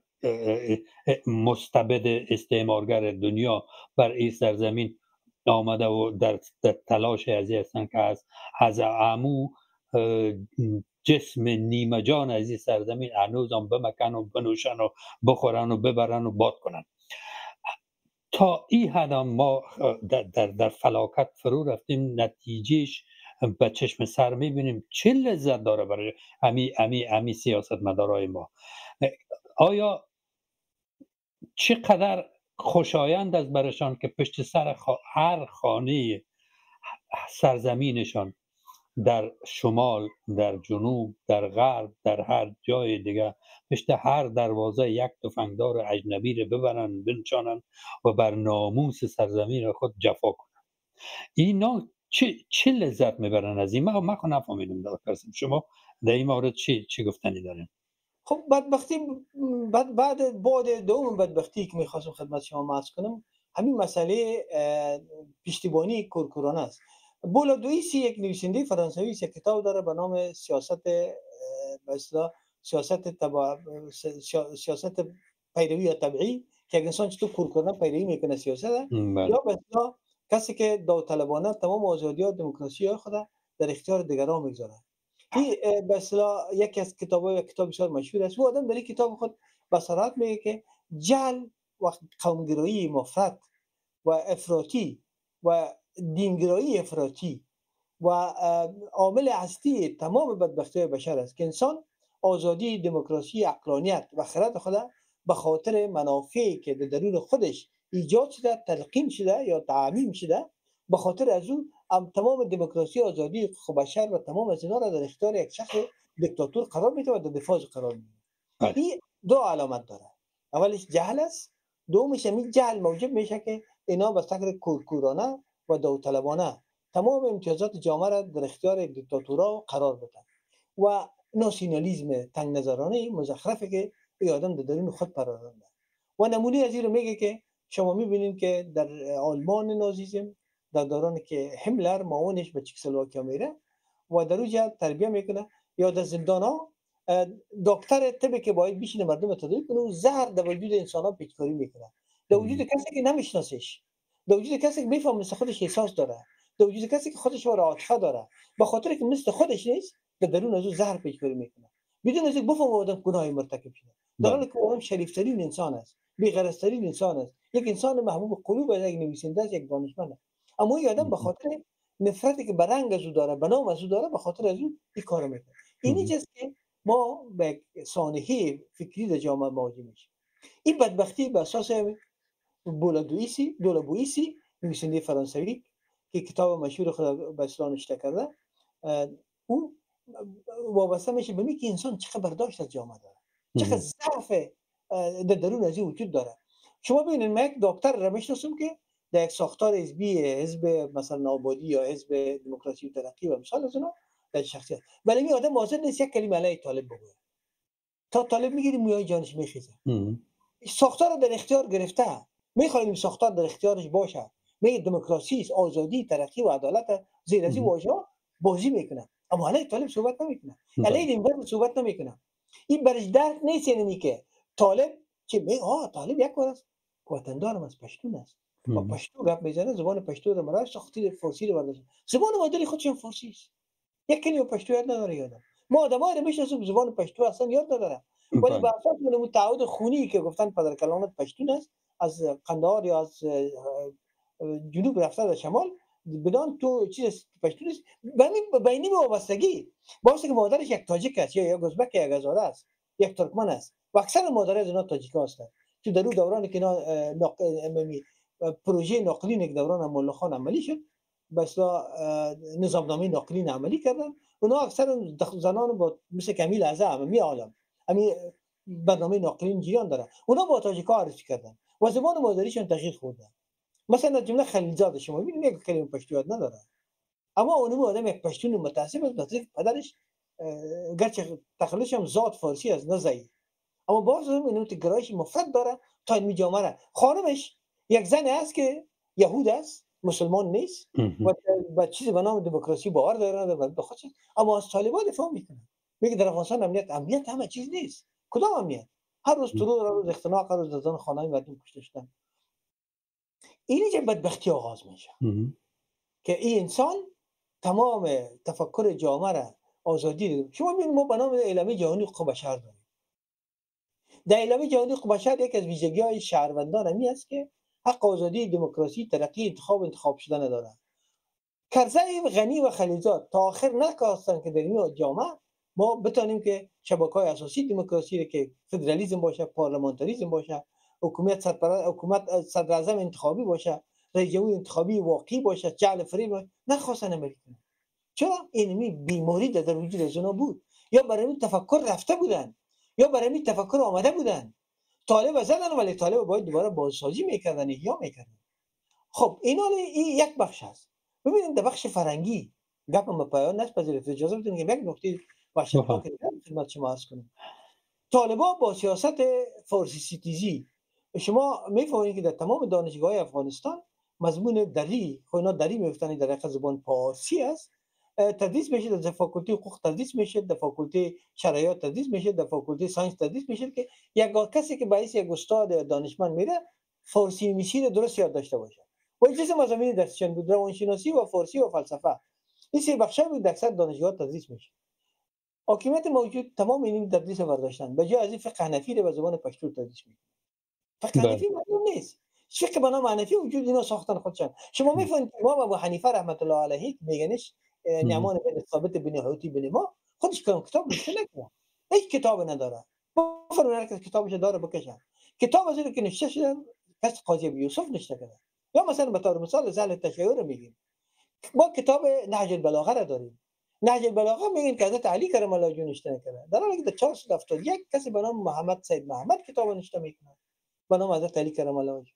مستبد استعمارگر دنیا بر این سرزمین آمده و در تلاش ازی هستن که از عمو جسم نیمه جان از این سرزمین هنوز هم بمکن و بنوشن و بخورن و ببرن و باد کنن. تا این حد ما در فلاکت فرو رفتیم، نتیجهش به چشم سر میبینیم چه لذت داره برای امی سیاست مدارای ما. آیا چقدر خوشایند است برشان که پشت سر هر خانه سرزمینشان در شمال، در جنوب، در غرب، در هر جای دیگه پشت هر دروازه یک تفنگدار اجنبی رو ببرن بنشانن و بر ناموس سرزمین خود جفا کنن. اینا چه لذت میبرن از این؟ من نفهمیدم دکتر. شما در این مورد چی گفتنی دارین؟ خب بدبختی بعد دوم بدبختی که میخواستم خدمت شما عرض کنم همین مسئله پشتیبانی کورکورانه است. بولادویسی یک نویسنده فرانسوی است، کتاب داره به نام سیاست پیروی یا تبعی که اگه انسان چطور کورکورانه پیروی میکنه سیاست یا به اصطلاح کسی که داوطلبانه تمام آزادی‌ها دموکراسی خود در اختیار دیگران میگذاره. این به اصطلاح یکی از کتاب بسیار مشهور است. و آدم در این کتاب خود به صراحت میگه که جهل و قومگرایی مفرط و افراطی و دینگرایی افراطی و عامل اصلی تمام بدبختی بشر است که انسان آزادی، دموکراسی، عقلانیت و خرد خود به خاطر منافعی که در درون خودش ایجاد شده، تلقین شده یا تعمیم شده، به خاطر از اون تمام دموکراسی، آزادی بشر و تمام از اینا را در اختیار یک شخص دیکتاتور قرار میده و در دفاع قرار میده. این دو علامت داره. اولش جهل است، دومش همین جهل موجب میشه که اینا به شکل کورکورانه و داوطلبانه تمام امتیازات جامعه را در اختیار دیکتاتورها قرار بدن و ناسیونالیسم تنگ نظرانه مزخرفی که این آدم در درون خود پرورانده. و نمونه از این رو میگه که شما میبینید که در آلمان نازیسم در دورانی که هملر معاونش به چکسلواکیا میره و در اونجا تربیه میکنه یا در زندان‌ها دکتر طبی که باید بشینه مردم تداوی کنه و زهر در وجود انسان‌ها پیچکاری میکنه، در وجود کسی که نمیشناسش، در وجود کسی که میفهمه مثل خودش احساس داره، در وجود کسی که خودش رو عاطفه داره، به خاطر که مثل خودش نیست در درون از او زهر پیچکاری میکنه بدون از اینکه بفهمه آدم گناهی مرتکب شده، در حالی که اون شریفترین انسان است، بی‌غرض‌ترین انسان است، یک انسان محبوب قلوب است، یک نویسنده است، یک دانشمند است. اما این آدم به خاطر نفرتی که به رنگ از او داره، به نام از او داره، به خاطر از او این کارو میکنه. اینی چیزی که ما به سانحه فکری در جامعه مواجه میشیم. این بدبختی به اساس دولابویسی نویسنده فرانسوی که کتاب مشهور خود به اصطلاح نشته کرده، او وابسته میشه به اینکه انسان چقدر برداشت از جامعه داره، چقدر ضعف در درون از این وجود داره. شما ببینید من یک دکتر را میشناسم که در یک ساختار حزب مثلا آبادی یا حزب دموکراسی و ترقی و مثال از اونا در شخصیت، ولی این آدم حاضر نیست یک کلمه علیه طالب بگه. تا طالب میگیری موی جانش میخیزه. ساختار در اختیار گرفته، میخوایم ساختار در اختیارش باشه، میگه دموکراسی است، آزادی، ترقی و عدالت، زیر از این واژه‌ها بازی میکنه، اما علیه طالب صحبت نمیکنه، علیه دینبر صحبت نمیکنه. این برش درک نیست، یعنی که طالب که میگه طالب یک است وطندارم از پشتون است و پشتو گپ میزنه، زبان پشتو رو مرا ساختی فارسی رو برداشت، زبان مادری خودش هم فارسی است، یک کلمه پشتو یاد نداره. یادم ما آدمایی رو میشناسیم زبان پشتو اصلا یاد نداره، ولی به اساس اون تعهد خونی که گفتن پدر کلامت پشتون است، از قندهار یا از جنوب رفته در شمال بدان تو چیز پشتون است، بینی وابستگی باشه که مادرش یک تاجیک است یا یک ازبک یا یک هزاره است، یک ترکمن است و اکثر مادرای از اینا تاجیکا هستند. تو در دورانی که پروژه ناقلین که دوران مولا خان عملی شد، بس نظامنامه ناقلین عملی کردن، اونا اکثر زنان با مثل کمیل اعظم می عالم همین برنامه ناقلین جریان داره، اونا با تاجیکا عرض کردن و زبان مادریشون تغییر خورده. مثلا جمله خلیلزاد شما ببینید یک کلمه پشتو یاد نداره، اما اون آدم یک پشتون متعصب است، پدرش گرچه تخلصش هم ذات فارسی از نزایی، اما باز هم اینو گرایش مفرد داره تا این جامعه. خانمش یک زن است که یهود است، مسلمان نیست و چیزی به نام دموکراسی باور داره و به خودش، اما از طالبان دفاع میکنه، میگه در افغانستان امنیت همه چیز نیست. کدام امنیت؟ هر روز ترور، هر روز اختناق، هر روز دزدان خانه‌ای مردم کشته شدن. اینی که بدبختی آغاز میشه که این انسان تمام تفکر جامعه را آزادی. شما ببینید ما به نام اعلامیه جهانی حقوق بشر داریم. در اعلامیه جهانی حقوق بشر یک از ویژگی‌های شهروندان همی است که حق آزادی، دموکراسی، ترقی، انتخاب شدن ندارند. کرزی غنی و خلیلزاد تا آخر نکاستن که در این جامعه ما بتونیم که شبکه‌های اساسی دموکراسی که فدرالیسم باشه، پارلمانتاریسم باشه، حکومت صدر اعظم انتخابی باشه، رئیس جمهور انتخابی واقعی باشه، جعل فریب باشه، نخواستن امریکا. چرا؟ اینمی بیماری در وجود از اونا بود، یا برای این تفکر رفته بودن یا برای این تفکر آمده بودن. طالب زدن ولی طالب باید دوباره بازسازی میکردن، احیا میکردن. خب این یک بخش است. ببینید در بخش فرنگی گپم پایان نپذیرید، اجازه بدید که یک نکته وحشتناک خدمت شما عرض کنم. طالبان با سیاست فارسی ستیزی، شما میفهمید که در تمام دانشگاه افغانستان مضمون دری، خب اینا دری میگفتن، در یک زبان پارسی است، تدریس میشه، در فاکولته حقوق تدریس میشه، در فاکولته شرایط تدریس میشه، در فاکولته ساینس تدریس میشه که یک کسی که باعث یک استاد دانشمند میره فارسی نویسی درست یاد داشته باشه. و این چیز مضامین درسشون بود، روانشناسی و فارسی و فلسفه. این سه بخشا بود در اکثر دانشگاه تدریس میشه. حاکمیت موجود تمام این تدریس رو برداشتن، به جای از این فقه حنفی رو به زبان پشتو تدریس میکنن. فقه حنفی معلوم نیست، فقه به نام حنفی وجود اینا ساختن خودشان. شما میفهمید امام ابو حنیفه رحمت الله علیه میگنش نعمان بن ثابت بن حوتی بن ما خودش کتاب نوشته نکرد، هیچ کتاب نداره. بفرمایید هر کتابش داره بکشه. کتاب از اینکه نوشته شده کس قاضی ابو یوسف نوشته کرده. یا مثلا به طور مثال زل تشیع رو میگیم، ما کتاب نهج البلاغه را داریم. نهج البلاغه میگن که حضرت علی کرم الله وجهه نوشته نکرده، در حالی که در 471 کسی به نام محمد سید محمد کتاب نوشته میکنه به نام حضرت علی کرم الله وجهه.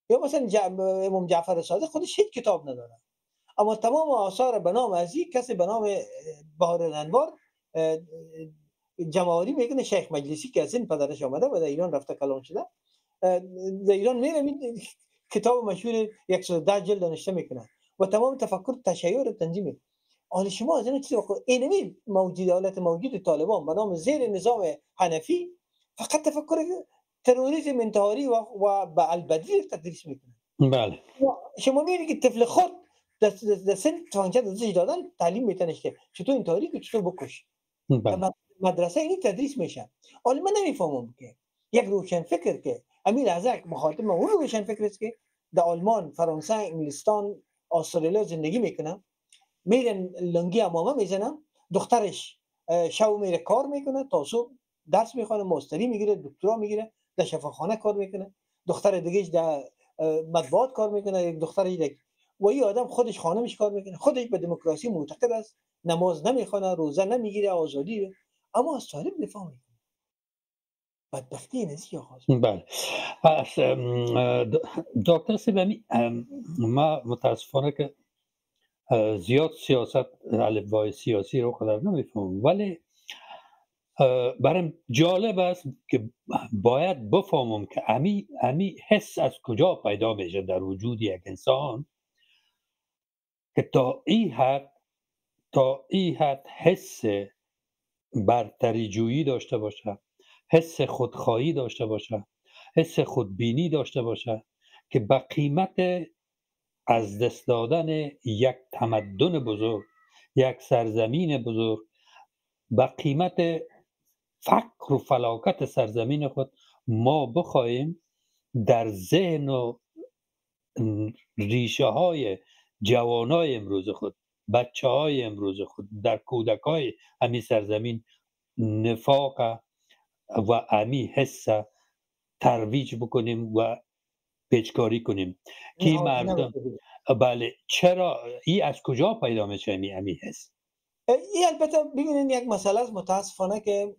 یا مثلا امام جعفر صادق خودش هیچ کتاب نداره، اما تمام آثار به نام ازی کسی به نام بهار الانوار جماهری میگن شیخ مجلسی که از این پدرش آمده و در ایران رفته کلان شده، در ایران میره کتاب مشهور 110 جلد نوشته میکنه و تمام تفکر تشیع رو تنظیم. حالا شما از این چیز بخور، اینمی حالت موجود طالبان به نام زیر نظام حنفی فقط تفکر تروریسم انتحاری و به البدی تدریس میکنه. بله. شما میبینید که طفل خود در سن تفنگچه دستش دادن تعلیم میتنش که چطور انتحاری که چطور بکش. بله. مدرسه اینی تدریس میشه. حالا من نمیفهمم که یک روشن فکر که امیر ازک مخاطب اون روشن فکر است که در آلمان، فرانسه، انگلستان، استرالیا زندگی میکنه میرن لنگی امامه میزنن، دخترش شب میره کار میکنه تا صبح، درس میخونه، ماستری میگیره، دکترا میگیره، در شفاخانه کار میکنه، دختر دیگهش در مطبوعات کار میکنه، یک دخترش دیگه. و این آدم خودش خانمش کار میکنه، خودش به دموکراسی معتقد است، نماز نمیخونه، روزه نمیگیره، آزادی، اما از طالب دفاع میکنه. بدبختی این است آغاز. بله. پس دکتر سیبمی، ما متاسفانه که زیاد سیاست الفبای سیاسی رو قدر نمیفهمم، ولی برام جالب است که باید بفهمم که امی حس از کجا پیدا میشه در وجود یک انسان که تا این حد حس برتری جویی داشته باشه، حس خودخواهی داشته باشه، حس خودبینی داشته باشه که به قیمت از دست دادن یک تمدن بزرگ، یک سرزمین بزرگ، به قیمت فقر و فلاکت سرزمین خود ما بخواهیم در ذهن و ریشه های جوانای امروز خود، بچه های امروز خود، در کودک های همین سرزمین نفاق و امی حس ترویج بکنیم و پیچکاری کنیم که مردم. بله، چرا این از کجا پیدا میشه امی حس؟ این البته ببینید یک مسئله است متاسفانه که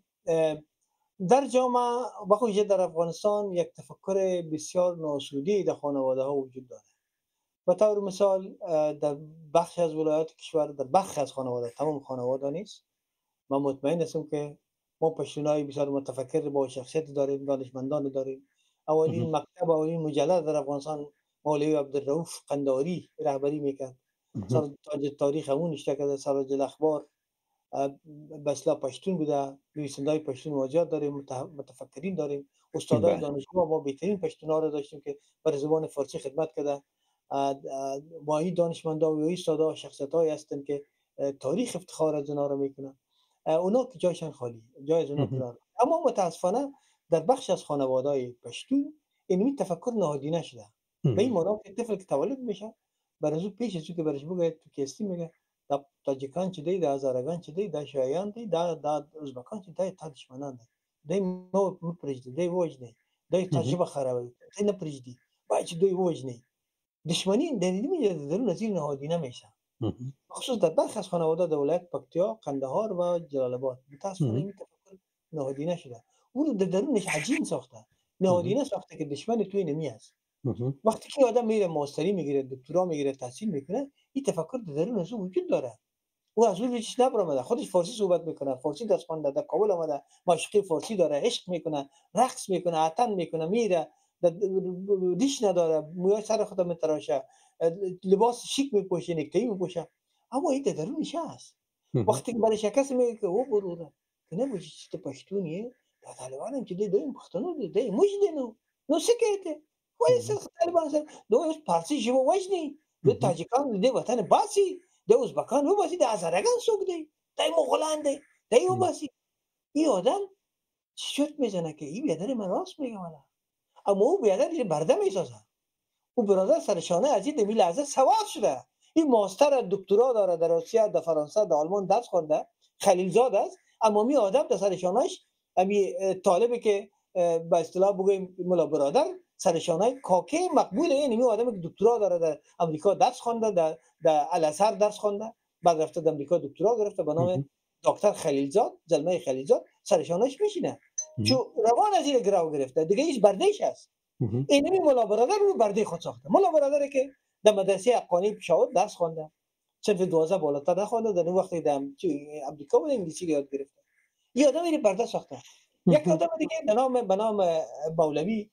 در جامعه بخویه در افغانستان یک تفکر بسیار ناسودی در خانواده ها وجود داره. به طور مثال در بخش از ولایات کشور، در بخش از خانواده، تمام خانواده نیست، من مطمئن هستم که ما پشتونای بسیار متفکر با شخصیت داریم، دانشمندان داریم. اولین مکتب، اولین مجله در افغانستان مولوی عبدالرؤوف قنداری رهبری میکرد. تاج تاریخ همون نشته کرده، سراج الاخبار به اصطلاح پشتون بوده، نویسنده‌های پشتون واجد داریم، متفکرین داریم، استادای دانشگاه ما بهترین پشتونا رو داشتیم که بر زبان فارسی خدمت کرده. با این دانشمندا و استادا شخصیت‌هایی هستند که تاریخ افتخار از اونا رو میکنن. اونا که جایشان خالی، جای از اونا پر. اما متاسفانه در بخش از خانواده‌های پشتون این تفکر نهادینه شده. به این معنی که طفل که تولد میشه برای پیش از که برش بگه تو کیستی میگه دا تاجیکان چه دی، دا هزارگان چه دی، دا شایان دی، دا ازبکان چه دی، تا دشمنان دی. دی مو پرجدی، دی وجنی، دی تجربه خرابی، دی نپرجدی، باید دوی وجنی. دشمنی در این میگه درون از این نهادینه میشه. خصوص در برخی از خانواده در ولایت پکتیا، قندهار و جلال آباد متاسفانه این تفکر نهادینه شده. اون در درونش عجین ساخته، نهادینه ساخته که دشمن توی نمی است. وقتی که آدم میره ماستری میگیره، دکترا میگیره، تحصیل میکنه، این تفکر در درون از وجود داره. او از اون چیز نبرآمده، خودش فارسی صحبت میکنه، فارسی درس خوانده، در کابل آمده، معشوقه فارسی داره، عشق میکنه، رقص میکنه، عطن میکنه، میره، ریش نداره، موی سر خود میتراشه، لباس شیک میپوشه، نکتایی میپوشه، اما این در درونش هست. وقتی که برای شکست میگه که او بروده که نبودی چی پشتونیه، در طالبان که دویم پختونو دی مجدنو نو سکته وای سر طالبان سر دو پارسی جیبو وجنی دو تاجیکان دی وطن باسی د ازبکان و باسی د هزارگان سوق دی دای مغولان دی و باسی. این آدم چشت میزنه که این بیادر من راست میگه والا، اما او بیادر برده میسازه. او برادر سر شانه از این دمی لحظه سواد شده، این ماستر دکترا داره در روسیه، در فرانسه، در آلمان درس خونده، خلیلزاد است، اما می آدم در سر شانهش امی طالبی که به اصطلاح بگیم ملا برادر سر شانه کاکه مقبوله. این می آدمی که دکترا داره در امریکا درس خونده، در الازهر درس خونده، بعد رفته در امریکا دکترا گرفته به نام دکتر خلیلزاد، زلمه خلیلزاد، سر شانهش میشینه چون روان از این گراو گرفته دیگه، هیچ بردهش است. اینمی ملا برادر رو برده خود ساخته. ملا برادر که در مدرسه حقانی پشاور درس خوانده، صرف 12 بالاتر نخوانده، در اون وقت در امریکا بود انگلیسی یاد گرفته. این آدم این برده ساخته. یک آدم دیگه به نام مولوی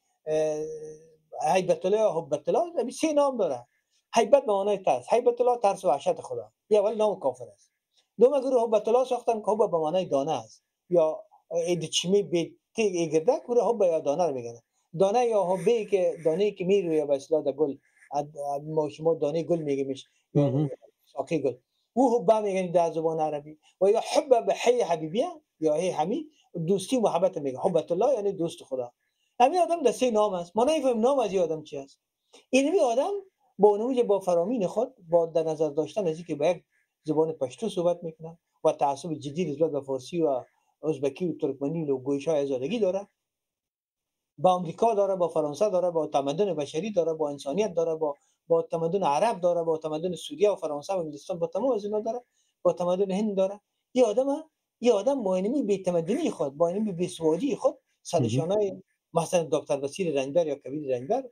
هیبت الله حبت الله، سه نام داره. هیبت به معنای ترس، هیبت الله ترس و وحشت خدا، یا اول نام کافر است. دوم گروه حبت الله ساختن که حب به معنای دانه است، یا ایدچمی بیت ایگرده کوره حب یا دانه رو میگن. دانه یا حبه که دانه که میرویه به اصطلاح گل، ما شما دانه گل میگیمش یا ساقه گل، او حبه میگن در زبان عربی. و یا حب به حی حبیبیه یا هی حمی، دوستی محبت میگه. حبت الله یعنی دوست خدا. همین آدم در سه نام است. ما نمیفهمیم نام از این آدم چی است. اینمی آدم با اونوی با فرامین خود، با در نظر داشتن از اینکه به یک زبان پشتو صحبت میکنن و تعصب جدی نسبت به فارسی و ازبکی و ترکمنی و گویشای آزادگی داره، با آمریکا داره، با فرانسه داره، با تمدن بشری داره، با انسانیت داره، با تمدن عرب داره، با تمدن سوریه و فرانسه و انگلستان، با تمام از اینا داره، با تمدن هند داره. یه آدم با اینمی بی تمدنی خود، با اینمی بی سوادی خود سرنشانای مثلا دکتر بصیر رنجبر یا کبیر رنجبر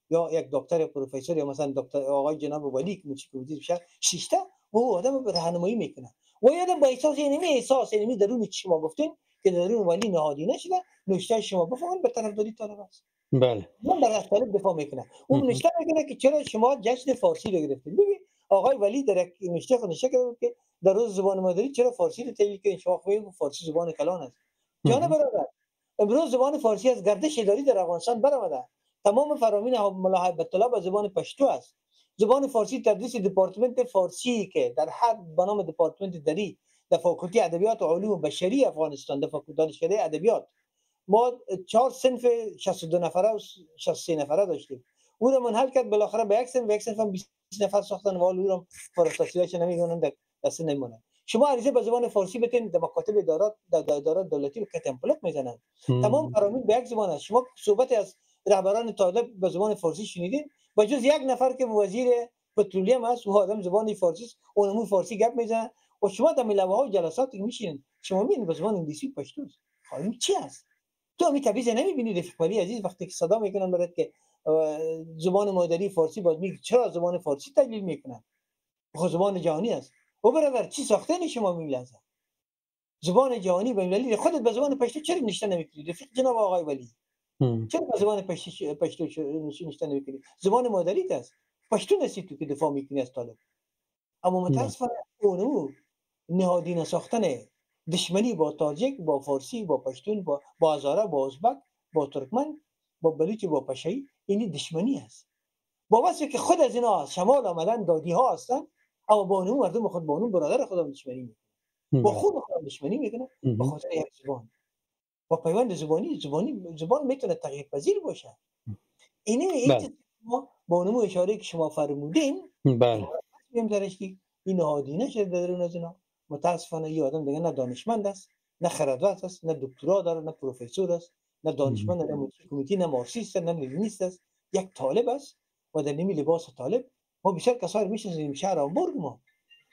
یا یک دکتر یا پروفسور یا مثلا دکتر آقای جناب ولی که میشه وزیر بشه شیشته و او آدم به راهنمایی میکنه و یه آدم با احساس اینمی درون شما گفتین که درون ولی نهادی نشده نوشته شما بفهمون به طرفداری طالب است. بله من برای طالب دفاع میکنه. اون نشته میکنه که چرا شما جشن فارسی رو گرفتید. ببین آقای ولی در نشته خود نشه کرده که در روز زبان مادری چرا فارسی رو تحلیل کنید، شما خودتون فارسی زبان کلان است. جان برادر امروز زبان فارسی از گردش اداری در افغانستان برآمده. تمام فرامین ملاحظه طلب زبان پشتو است. زبان فارسی تدریس دپارتمنت فارسی که در هر بنام دپارتمنت دری در فاکولته ادبیات و علوم بشری افغانستان در فاکولته دانشکده ادبیات ما 4 صنف 62 نفره و 63 نفره داشتیم. او رو منحل کرد بالاخره به یک صنف هم 20 نفر ساختن و او رو فارغ التحصیلات نمیگونن در دست نمیمونن. شما عریضه به زبان فارسی بتین در مکاتب ادارات دولتی رو که تمپلت میزنن. تمام فرامین به یک زبان است. شما صحبت از رهبران طالب به زبان فارسی شنیدین؟ با جز یک نفر که وزیر پترولیوم است و آدم زبان فارسی است، اونمون فارسی گپ میزنن و شما در ملوه ها و جلسات میشینین شما میبینید به زبان انگلیسی پشتو است. خب چی است؟ تو می تبعیض نمیبینی رفیق ولی عزیز وقتی که صدا میکنن برات که زبان مادری فارسی باز میگه چرا زبان فارسی تدلیل میکنن؟ خب زبان جهانی است. و برادر چی ساختن شما میلازه؟ زبان جهانی بین‌المللی خودت به زبان پشتو چرا نشته نمیکنی؟ رفیق جناب آقای ولی چرا به زبان پشتو نشته نمیکنی؟ زبان مادریت است. پشتو نسی تو که دفاع میکنی از طالب. اما متاسفانه اونو نهادینه ساختن دشمنی با تاجیک، با فارسی، با پشتون، با هزاره، با ازبک، با ترکمن، با بلوچ، با پشایی، این دشمنی است. با واسه که خود از اینا شمال آمدن دادی ها هستن، اما با اون مردم خود با اون برادر خودم دشمنی میکنه. با خود خودم دشمنی میکنه به خاطر یک زبان. با پیوند زبان میتونه تغییر پذیر باشه. این ما با اون اشاره که شما فرمودین بله این نهادینه شده درون از اینا. متاسفانه یه آدم دیگه نه دانشمند است، نه خردمند است، نه دکترا داره، نه پروفسور است، نه دانشمند، نه کمیتی، نه مارکسیست، نه لنینیست است، یک طالب است و در نیمی لباس طالب ما بسیار کسایی میشناسیم شهر آمبورگ ما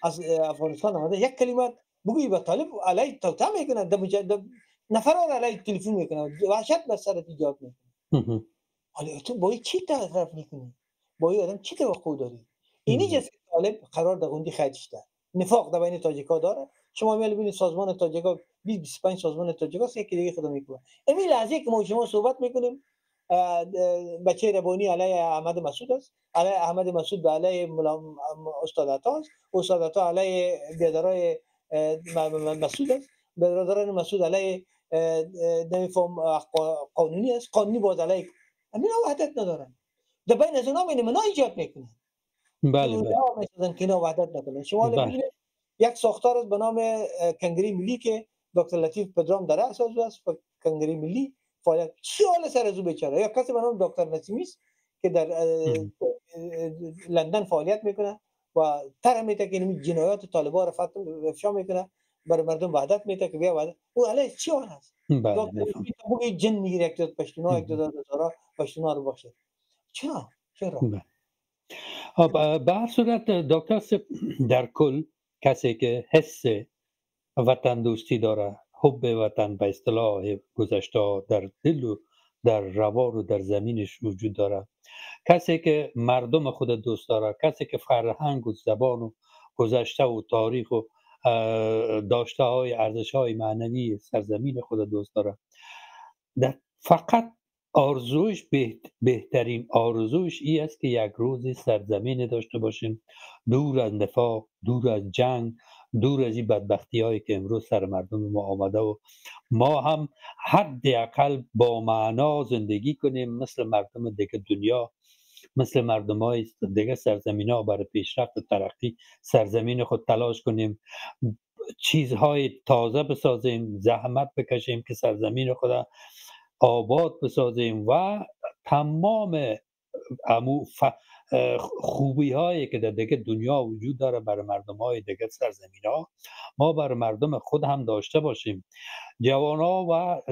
از افغانستان آمده یک کلمه بگویی به طالب علی توطئه میکنه، در نفرات علی تلفن میکنه، وحشت بر سرت ایجاد میکنه. حالا تو با چی طرف میکنی؟ با این آدم چی توقع داری؟ اینی جس طالب قرار در غوندی خیدشته نفاق در بین تاجیکا داره. شما میل ببینید سازمان تاجیکا 25 سازمان تاجیکا یکی دیگه خدا میکنه. همین لحظه که ما شما صحبت میکنیم بچه ربانی علیه احمد مسعود است، علیه احمد مسعود به علیه استاد عطا است، استاد عطا علیه بیادرای مسعود است، بیادران مسعود علیه نمیفهم قانونی است، قانونی باز علیه اینا وحدت ندارن. در بین از اونا منو ایجاد میکنن. بله مثلا که اینا وحدت نکنن. شما ببینید یک ساختار است به نام کنگره ملی که دکتر لطیف پدرام در اساس است. کنگره ملی فعالیت چی حال سر از او بیچاره. یا کسی به نام دکتر نسیمی است که در لندن فعالیت میکنه و طرح میده که این جنایات طالبان را افشا میکنه، برای مردم وحدت میده که بیا وحدت. او علیه چی حال است؟ دکتر جن میگیره یک داد پشتونا یک داد هزارا پشتونا رو باشه. چرا؟ به هر صورت دکتر در کل کسی که حس وطن دوستی داره، حب وطن به اصطلاح گذشته در دل و در روان و در زمینش وجود داره، کسی که مردم خود دوست داره، کسی که فرهنگ و زبان و گذشته و تاریخ و داشته های ارزش های معنوی سرزمین خود دوست داره، فقط آرزوش بهترین آرزوش این است که یک روزی سرزمین داشته باشیم دور از نفاق، دور از جنگ، دور از این بدبختی هایی که امروز سر مردم ما آمده و ما هم حداقل با معنا زندگی کنیم مثل مردم دیگه دنیا، مثل مردم های دیگه سرزمین ها برای پیشرفت و ترقی سرزمین خود تلاش کنیم، چیزهای تازه بسازیم، زحمت بکشیم که سرزمین خود آباد بسازیم و تمام خوبی هایی که در دیگه دنیا وجود داره برای مردم های دیگه سرزمین ها ما برای مردم خود هم داشته باشیم. جوان ها و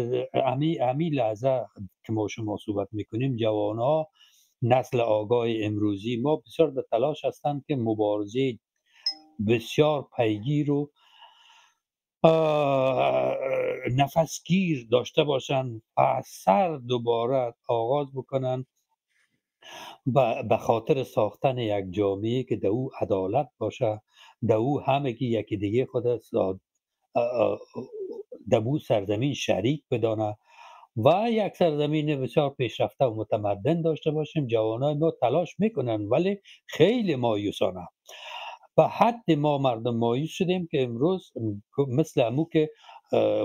امی لحظه که ما شما صحبت میکنیم، جوان ها نسل آگاه امروزی ما بسیار به تلاش هستند که مبارزه بسیار پیگیر و نفسگیر داشته باشند و سر دوباره آغاز بکنن به خاطر ساختن یک جامعه که در او عدالت باشه، در او همگی یکی دیگه خود در او سرزمین شریک بدانه و یک سرزمین بسیار پیشرفته و متمدن داشته باشیم. جوانای ما تلاش میکنن ولی خیلی مایوسانه. و حد ما مردم مایوس شدیم که امروز مثل امو که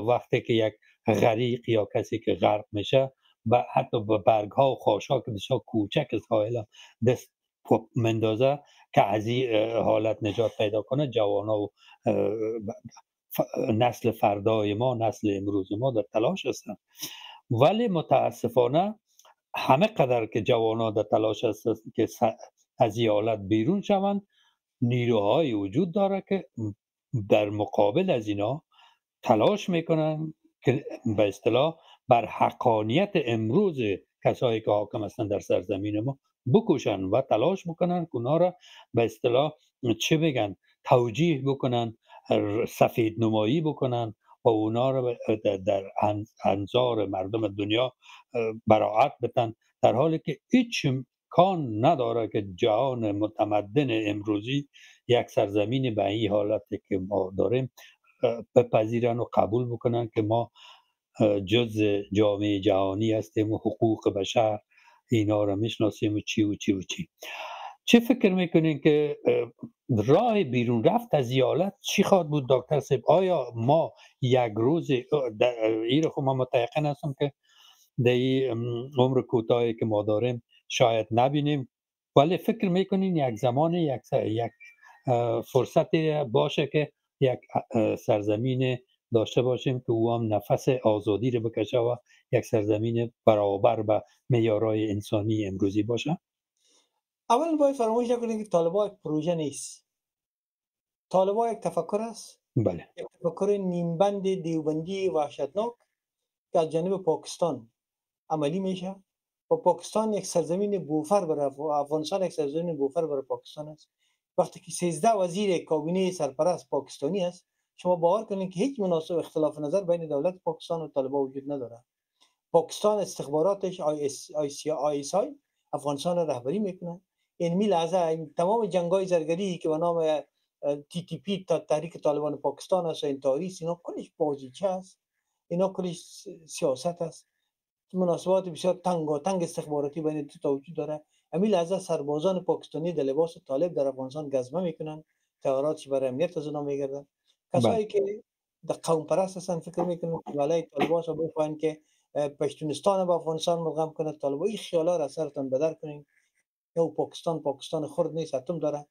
وقتی که یک غریق یا کسی که غرق میشه و حتی به برگ ها و خاش ها که بسیار کوچک ساحل دست مندازه که از این حالت نجات پیدا کنه، جوان ها و نسل فردای ما، نسل امروز ما در تلاش هستند. ولی متاسفانه همه قدر که جوان ها در تلاش هستند که از این حالت بیرون شوند، نیروهای وجود داره که در مقابل از اینا تلاش میکنن که به اصطلاح بر حقانیت امروز کسایی که حاکم هستن در سرزمین ما بکوشن و تلاش بکنن که اونا را به اصطلاح چه بگن توجیه بکنن، سفید نمایی بکنن و اونا را در انظار مردم دنیا براعت بدن، در حالی که هیچ امکان نداره که جهان متمدن امروزی یک سرزمین به این حالتی که ما داریم بپذیرن و قبول بکنن که ما جز جامعه جهانی هستیم و حقوق بشر اینا رو میشناسیم و چی و چی و چی. چه فکر میکنین که راه بیرون رفت از این حالت چی خواهد بود دکتر صاحب؟ آیا ما یک روز این رو من متیقن هستم که در این عمر کوتاهی که ما داریم شاید نبینیم، ولی فکر میکنین یک زمان یک فرصتی باشه که یک سرزمین داشته باشیم که او هم نفس آزادی رو بکشه و یک سرزمین برابر به معیارهای انسانی امروزی باشه؟ اول باید فراموش نکنید که طالبان یک پروژه نیست. طالبان یک تفکر است. بله. یک تفکر نیمبند دیوبندی وحشتناک که از جانب پاکستان عملی میشه و پاکستان یک سرزمین بوفر برای افغانستان، یک سرزمین بوفر برای پاکستان است. وقتی که 13 وزیر کابینه سرپرست پاکستانی است، شما باور کنید که هیچ مناسب اختلاف نظر بین دولت پاکستان و طالبان وجود نداره. پاکستان استخباراتش ISI افغانستان را رهبری میکنه. این لحظه تمام جنگ‌های زرگری که به نام TTP تا تحریک طالبان پاکستان است، این تاریخ اینا کلش بازیچه است، اینا کلش سیاست است. مناسبات بسیار تنگ استخباراتی بین دو تا وجود داره. همین لحظه سربازان پاکستانی در لباس طالب در افغانستان گزمه میکنن، تظاهراتش برای امنیت از اونا میگردن. کسایی که در قوم پرست هستن فکر میکنن که ولای طالبان رو بخواین که پشتونستان با افغانستان ملغم کنه. طالبان این خیالا را سرتان بدر کنین. یا پاکستان خرد نیست، اتم داره.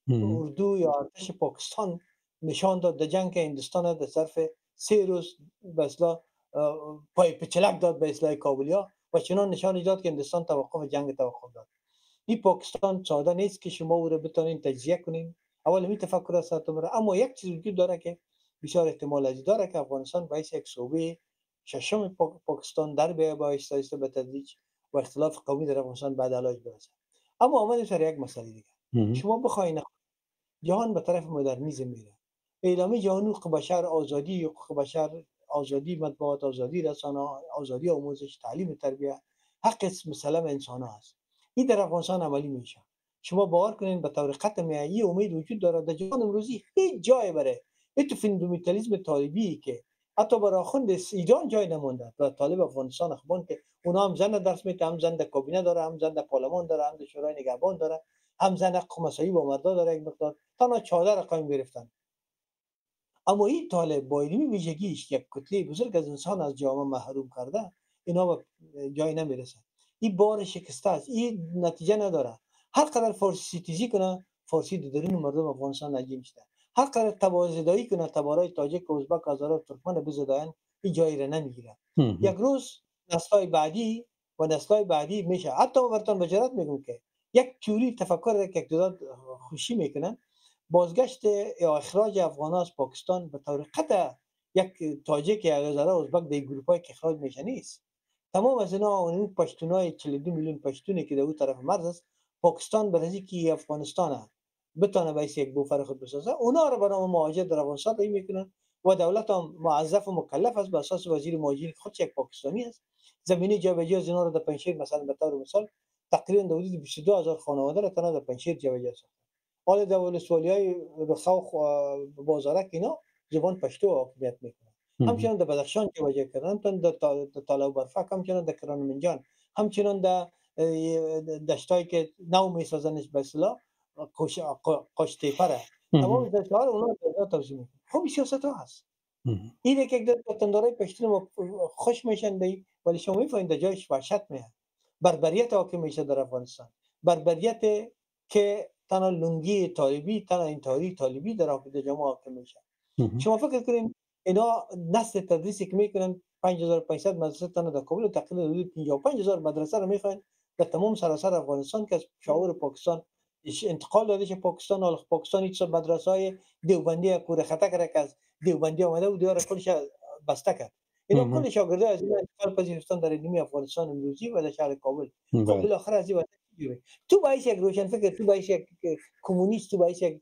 اردو یا ارتش پاکستان نشان داد در جنگ هندوستان در ظرف 3 روز به اصطلاح پای پچلک داد به اصلاح کابلیا و چنان نشان داد که هندوستان توقف جنگ توقف داد. این پاکستان ساده نیست که شما او را بتونین تجزیه کنین. اول می تفکر است بره، اما یک چیز وجود داره که بسیار احتمال از داره که افغانستان باعث یک صوبه ششم پاکستان در بیاید با آهسته به تدریج و اختلاف قومی در افغانستان بعد علاج برسه. اما آمدیم سر یک مسئله دیگه. شما بخواین جهان به طرف مدرنیسم میره. اعلامیه جهانی حقوق بشر، آزادی حقوق بشر، آزادی مطبوعات، آزادی رسانه، آزادی آموزش، تعلیم، تربیت، حق مسلم انسان است. این در افغانستان عملی میشه. شما باور کنین به طور قطع این امید وجود داره در جهان امروزی هیچ جای بره. این تو فوندامنتالیسم طالبی که حتی برای آخوند ایران جای نمونده و طالب افغانستان اخوان که اونا هم زن درس میده، هم زن در کابینه داره، هم زن در پارلمان داره، هم در شورای نگهبان داره، هم زن حق مساوی با مردا داره. یک مقدار تنها چادر قایم گرفتن. اما این طالب با علمی ویژگیش یک کتله بزرگ از انسان از جامعه محروم کرده، اینا به جای نمیرسه. این بار شکسته است. این نتیجه نداره. هر قدر فارسی ستیزی کنه، فارسی در درون مردم افغانستان نجیم شده. هر قدر تبازدایی کنه، تبارای تاجک، ازبک، هزاره، ترکمن بزداین، این جایی را نمیگیره. یک روز نسل‌های بعدی میشه. حتی ما براتون بجرات میگم که یک تئوری تفکر که اقتدار خوشی میکنن، بازگشت یا اخراج افغان از پاکستان به طور قطع یک تاجیک یا هزاره ازبک در گروه که اخراج میشه نیست. تمام از اینا اون پشتونای 42 میلیون پشتونی که در اون طرف مرز است، پاکستان برای اینکه افغانستان بتونه به یک بوفر خود بسازه، اونا رو به نام مهاجر در افغانستان رای میکنن و دولت هم موظف و مکلف است به اساس وزیر مهاجرین خودش یک پاکستانی است. زمینی جابجا از اینا رو در پنجشیر مثلا به طور مثال تقریبا حدود 22000 خانواده را تنها در پنجشیر جابجا ساخت. حال در ولسوالی‌های رخاو و بازارک اینا زبان پشتو حاکمیت میکنه. همچنان در بدخشان جابجا کردن، همچنان در تالا و برفک، همچنان در کرانمنجان، همچنان در دشتایی که نو میسازنش به اصطلاح قاشتیپره، تمام دشت‌ها رو اونا در توزیع میکنن. خب سیاست ها هست. اینه که یک وطندارای پشتون خوش میشن دی، ولی شما میفهمید در جایش وحشت میاد. بربریت حاکم میشه در افغانستان، بربریت که تنها لنگی طالبی، تنها انتحاری طالبی در جامعه حاکم میشه. شما فکر کنین اینا نسل تدریسی که میکنن 5500 مدرسه تنها در کابل، تقریبا 55000 مدرسه رو میخوان در تمام سراسر افغانستان که از شعور پاکستان انتقال داده شه پاکستان. حالا پاکستان هیچ مدرسه‌های دیوبندی کوره خطا کرده که از دیوبندی آمده و دیوار کلش بسته کرد. اینا کل شاگرده از این انتقال پذیرفتن در نیمه افغانستان امروزی و در شهر کابل. خب بالاخره از این تو باید یک روشن فکر، تو باید یک کمونیست، تو باید یک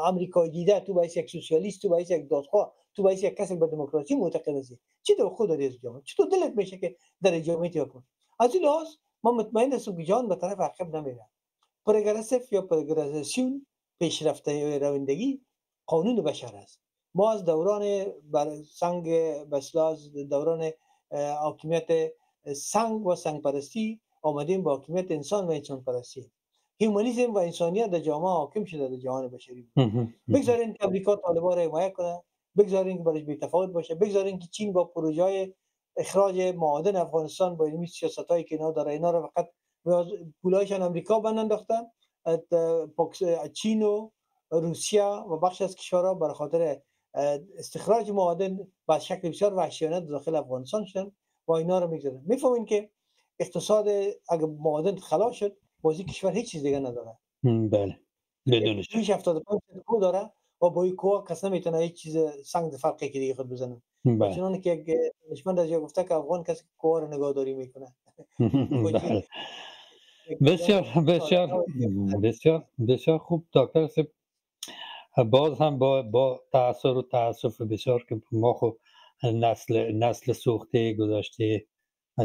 امریکایی دیده، تو باید یک سوسیالیست، تو باید یک دادخواه، تو باید یک کسی به دموکراسی معتقد هستی. چی تو خود داری از جامعه؟ چطور دلت میشه که در جامعه تیاکون؟ از این لحاظ ما مطمئن هستم که جان به طرف عقب نمیره. پروگرسیو یا پروگرسیون، پیشرفته روندگی قانون بشر است. ما از دوران سنگ بسلاز، دوران حاکمیت سنگ و سنگ پرستی آمدیم با حاکمیت انسان و انسان پرستی. هیومانیسم و انسانیت در جامعه حاکم شده در جهان بشری. بگذارین که امریکا طالبان را حمایت کنه، بگذارین که برایش بی‌تفاوت باشه، بگذارین که چین با پروژه اخراج معادن افغانستان با این سیاستایی که اینا داره، اینا رو فقط پولایشان امریکا بند انداختن. چین و روسیه و بخش از کشورها بر خاطر استخراج معادن با شکل بسیار وحشیانه داخل افغانستان شدن و اینا رو میگذارن. میفهمین که اقتصاد اگه معادن خلاص شد، بازی کشور هیچ چیز دیگه نداره. بله بدون شک. 75 کو داره و با این کو کس نمیتونه هیچ چیز سنگ فرقی که دیگه خود بزنه. چون که دشمن از گفته که افغان کسی کو رو نگهداری میکنه. بله. بسیار بسیار بسیار بسیار خوب دکتر صاحب. باز هم با تأثیر و تأسف بسیار که ما خب نسل سوخته گذشته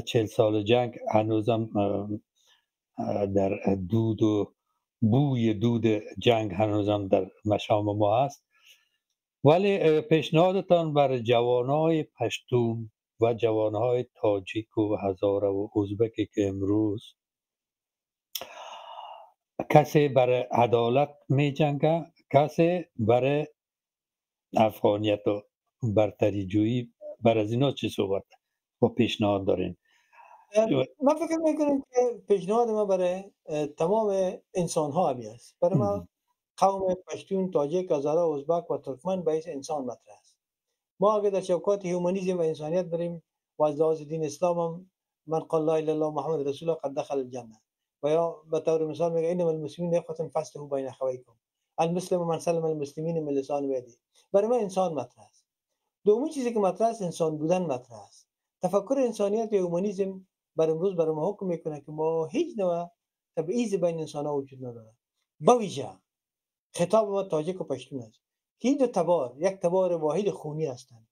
40 سال جنگ هنوزم در دود و بوی دود جنگ هنوزم در مشام ما هست. ولی پیشنهادتان بر جوانهای پشتون و جوانهای تاجیک و هزاره و ازبکی که امروز کسی برای عدالت می جنگه، کسی برای افغانیت و برتری جویی، بر از اینا چی صحبت و پیشنهاد دارین؟ من فکر میکنم که پیشنهاد ما برای تمام انسان ها همی است. برای ما قوم پشتون، تاجیک، هزاره، ازبک و ترکمن باعث انسان مطرح است. ما اگر در چوکات هیومانیسم و انسانیت بریم و از لحاظ دین اسلام هم من قال لا اله الا الله محمد رسول الله قد دخل الجنه، و یا به طور مثال میگه انما المسلمین اخوه فاصلحوا بین اخویکم، المسلم من سلم المسلمین من لسان و یده. برای ما انسان مطرح است. دومین چیزی که مطرح است انسان بودن مطرح است. تفکر انسانیت و هیومانیسم بر امروز برای ما حکم میکنه که ما هیچ نوع تبعیض بین انسان ها وجود نداره. بویژه خطاب ما تاجیک و پشتون است که این دو تبار یک تبار واحد خونی هستند.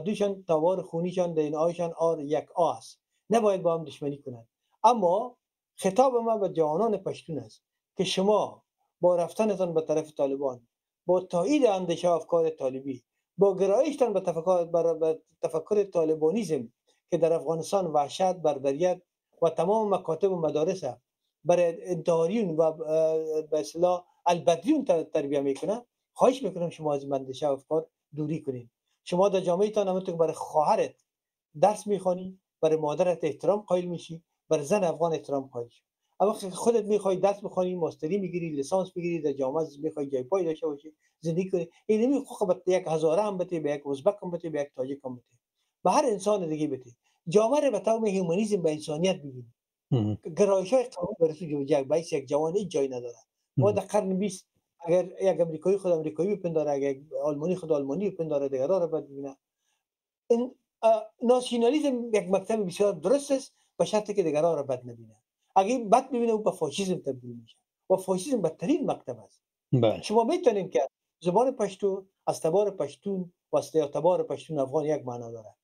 دوشان تبار خونیشان در این آیشان آر یک است، نباید با هم دشمنی کنند. اما خطاب ما به جوانان پشتون است که شما با رفتنتان به طرف طالبان، با تایید اندیشه افکار طالبی، با گرایشتان به تفکر طالبانیزم که در افغانستان وحشت، بربریت و تمام مکاتب و مدارس برای انتحاریون و به اصطلاح البدریون تربیه میکنه، خواهش میکنم شما از این اندیشه افکار دوری کنین. شما در جامعه تان همونطور برای خواهرت درس میخوانی، برای مادرت احترام قائل میشی، برای زن افغان احترام قائل شی. اما خودت میخوای درس بخونی، ماستری میگیری، لیسانس میگیری، در جامعه میخوای جای پای داشته باشی، زندگی کنی، این نمی حقوق به یک هزاره هم بده، به یک ازبک هم بده، به یک تاجیک هم بده، به هر انسان دیگه بده. جامعه رو به طور هیومانیسم به انسانیت ببینی. گرایش های قومی برسو یک بایس یک جوان هیچ جایی نداره. ما در قرن 20 اگر یک امریکایی خود امریکایی بپنداره، اگر یک آلمانی خود آلمانی بپنداره، دیگرها را بد ببینه. این ناسیونالیسم یک مکتب بسیار درست است به شرطی که دیگرها را بد نبینه. اگه بد ببینه او به فاشیسم تبدیل میشه و فاشیسم بدترین مکتب است. بله. شما میتونید که زبان پشتو از تبار پشتون و از تبار پشتون افغان یک معنا داره،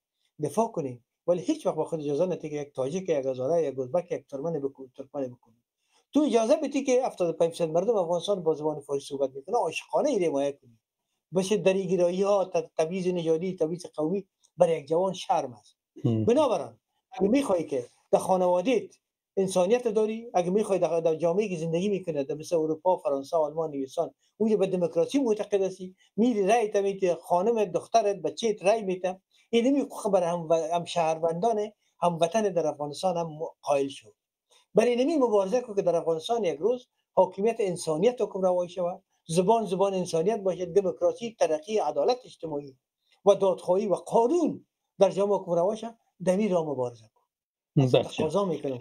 دفاع کنید، ولی هیچ وقت با خود اجازه ندید که یک تاجیک، یک هزاره، یک ازبک، یک ترکمن بکنید. تو اجازه بدی که 75% مردم افغانستان با زبان فارسی صحبت میکنه، عاشقانه ای حمایت کنید. بشه دریگرایی ها، تبعیض نژادی، تبعیض قومی برای یک جوان شرم است. بنابراین اگه میخوای که در خانوادهت انسانیت داری، اگه میخوای در جامعه که زندگی میکنه در مثل اروپا، فرانسه، آلمان، انگلستان، اونجا به دموکراسی معتقد هستی، میری رای میدی، خانم دخترت بچه‌ت رای میده، این خبر هم شهروندان هموطن در افغانستان هم قائل شد. برای نمی مبارزه که در افغانستان یک روز حاکمیت انسانیت حکم روایی شود، زبان انسانیت باشه، دموکراسی، ترقی، عدالت اجتماعی و دادخواهی و قانون در جامعه حکم روایی شود، دمی را مبارزه کن. تقاضا میکنم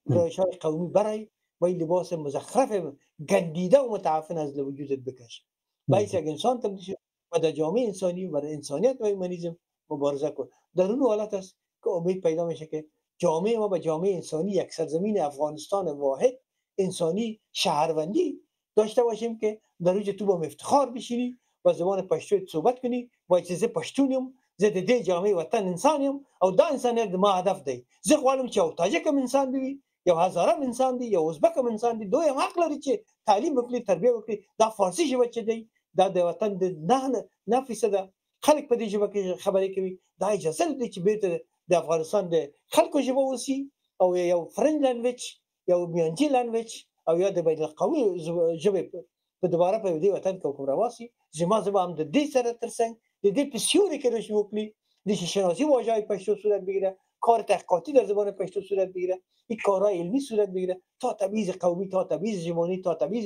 گرایش‌های قومی برای و این لباس مزخرف گندیده و متعفن از وجودت بکش. باعث یک انسان تبدیل شد و در جامعه انسانی و انسانیت و هومانیسم مبارزه کن. در اون حالت است که امید پیدا میشه که جامعه ما به جامعه انسانی، یک سرزمین افغانستان واحد انسانی شهروندی داشته باشیم که در روز تو با افتخار بشینی و زبان پشتو صحبت کنی و اجازه پشتونیم زده دی جامعه وطن انسانیم او دا انسانیت ما هدف دی. زه غواړم چې او تاجکم انسان دی، یو هزارم انسان دی، یو ازبکم انسان دی، دوی هم حق لري چې تعلیم وکړي، تربیه وکړي. دا فارسی ژبه چې دی دا د وطن د 9% خلک په دې ژبه کې خبرې کوي. دا اجازه لري چې بیرته د افغانستان د خلکو ژبه اوسي او یو فرنج لانګویج، یو میانجی لانګویج او یا د بین القومي ژبه په دوباره په دې وطن کې حکم راواسي. زما زبا هم د دې سره ترڅنګ د دې په سیوري کې رشد وکړي، د شناسی واژه‌های پشتو صورت بگیره، کار تحقیقاتی در زبان پشتو صورت بگیره، این کارهای علمی صورت بگیره، تا تبعیض قومی، تا تبعیض ژمانی، تا تبعیض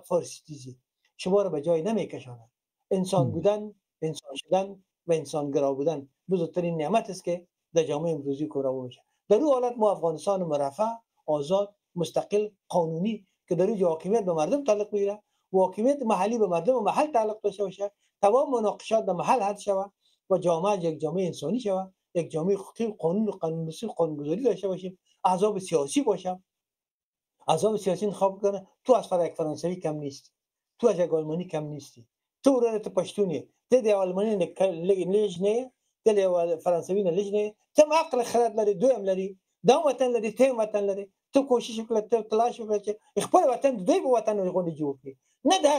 فارسیتیزی شما رو به جای نمیکشاند. انسان بودن، انسان شدن و انسانگرا بودن بزرگترین نعمت است که در جامعه امروزی کارا میشه. در این حالت ما افغانستان مرفع، آزاد، مستقل، قانونی که در اینجا حاکمیت به مردم تعلق بگیره و حاکمیت محلی به مردم محل تعلق داشته باشه، تمام مناقشات در محل حل شود و جامعه یک جامعه انسانی شود، یک جامعه قانون و قانونگذاری داشته باشیم، احزاب سیاسی باشم، احزاب سیاسی انتخاب کنه. تو از یک فرانسوی کم نیست، تو از یک آلمانی کم نیستی، تو ورته پښتوني ته د آلمانی لږ نه، ته د فرانسوي نه لږ نه، ته عقل خرد لري، دویم لري، دا وطن لري، ته وطن لري، ته کوشش وکړه، ته تلاش وکړه چې خپل وطن دوی په وطن غونډه جوړ کړي، نه دا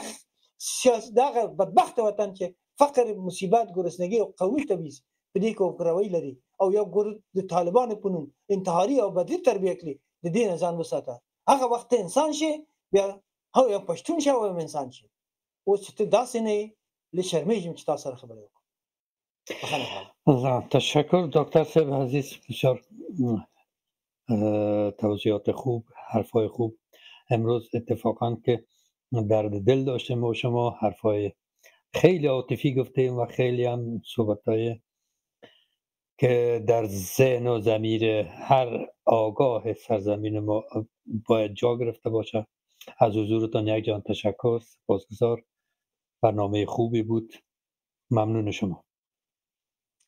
سیاست دا بدبخت وطن چې فقر، مصیبت، گرسنگی او قومي تبعیض په دې کې وکړوي لري او یو ګور د طالبانو په نوم انتحاري او بدی تربیه کړي. د دې نه ځان وساته، هغه وخت انسان شي بیا هو یو پښتون شي او انسان شي. اوس چې داسې نه لشرمیږم چې تاسو سره خبرې وکړم. تشکر دکتر صاحب عزیز، بسیار توضیحات خوب، حرفای خوب. امروز اتفاقا که درد دل داشتیم با شما، حرفای خیلی عاطفی گفتیم و خیلی هم صحبتای که در ذهن و ضمیر هر آگاه سرزمین ما باید جا گرفته باشه. از حضورتان یک جان تشکر، سپاسگزار. برنامه خوبی بود، ممنون شما.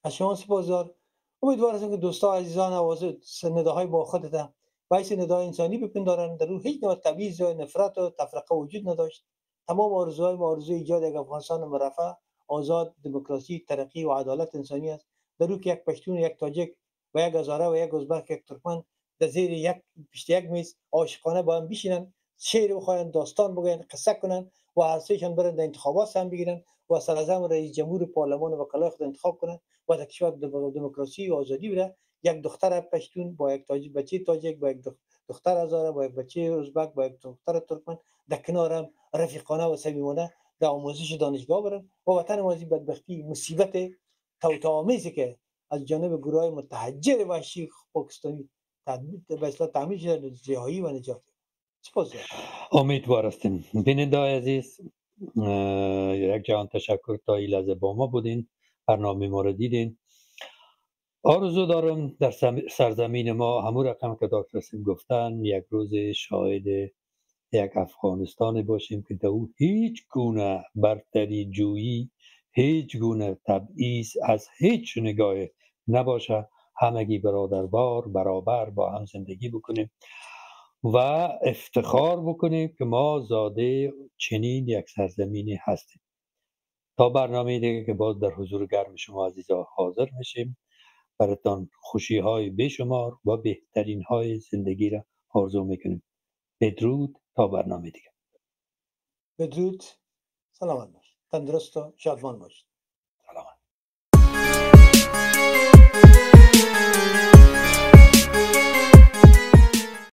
از شما سپاسگزار. امیدوارم که دوستا عزیزان آواز نداهای با خودتان باعث ندای انسانی بپندارن. در اون هیچ نوع تبعیض و نفرت و تفرقه وجود نداشت. تمام آرزوهای ما آرزوی ایجاد یک افغانستان مرفع، آزاد، دموکراسی، ترقی و عدالت انسانی است. در اون که یک پشتون، یک تاجک و یک هزاره و یک ازبک، یک ترکمن در زیر یک پشت یک میز عاشقانه با هم بشینن، شعر بخوانند، داستان بگن، قصه کنن و هر سهشان برن در انتخابات هم بگیرن و سرانجام رئیس جمهور پارلمان و وکلای خود انتخاب کنن و در کشور دموکراسی و آزادی بره. یک دختر پشتون با یک بچه تاجک، با یک دختر هزاره، با یک بچه ازبک، با یک دختر ترکمن در کنار هم رفیقانه و صمیمانه در آموزش دانشگاه برن و وطن ما از بدبختی، مصیبت توطئه‌آمیزی که از جانب گروه‌های متحجر وحشی پاکستانی به اصطلاح تعمیر شده، رهایی و نجات. امیدوار هستیم. بیننده‌های عزیز، یک جهان تشکر تا این لحظه با ما بودین، برنامه ما رو دیدین. آرزو دارم در سرزمین ما همون رقم که دکتر سیم گفتن یک روز شاهد یک افغانستان باشیم که در او هیچ گونه برتری جویی، هیچ گونه تبعیض از هیچ نگاه نباشه، همگی برادروار برابر با هم زندگی بکنیم و افتخار بکنیم که ما زاده چنین یک سرزمینی هستیم. تا برنامه دیگه که باز در حضور گرم شما عزیزا حاضر میشیم، براتان خوشی های بیشمار و بهترین های زندگی را آرزو میکنیم. بدرود تا برنامه دیگه. بدرود. سلامت باش. تندرست و شادمان باش.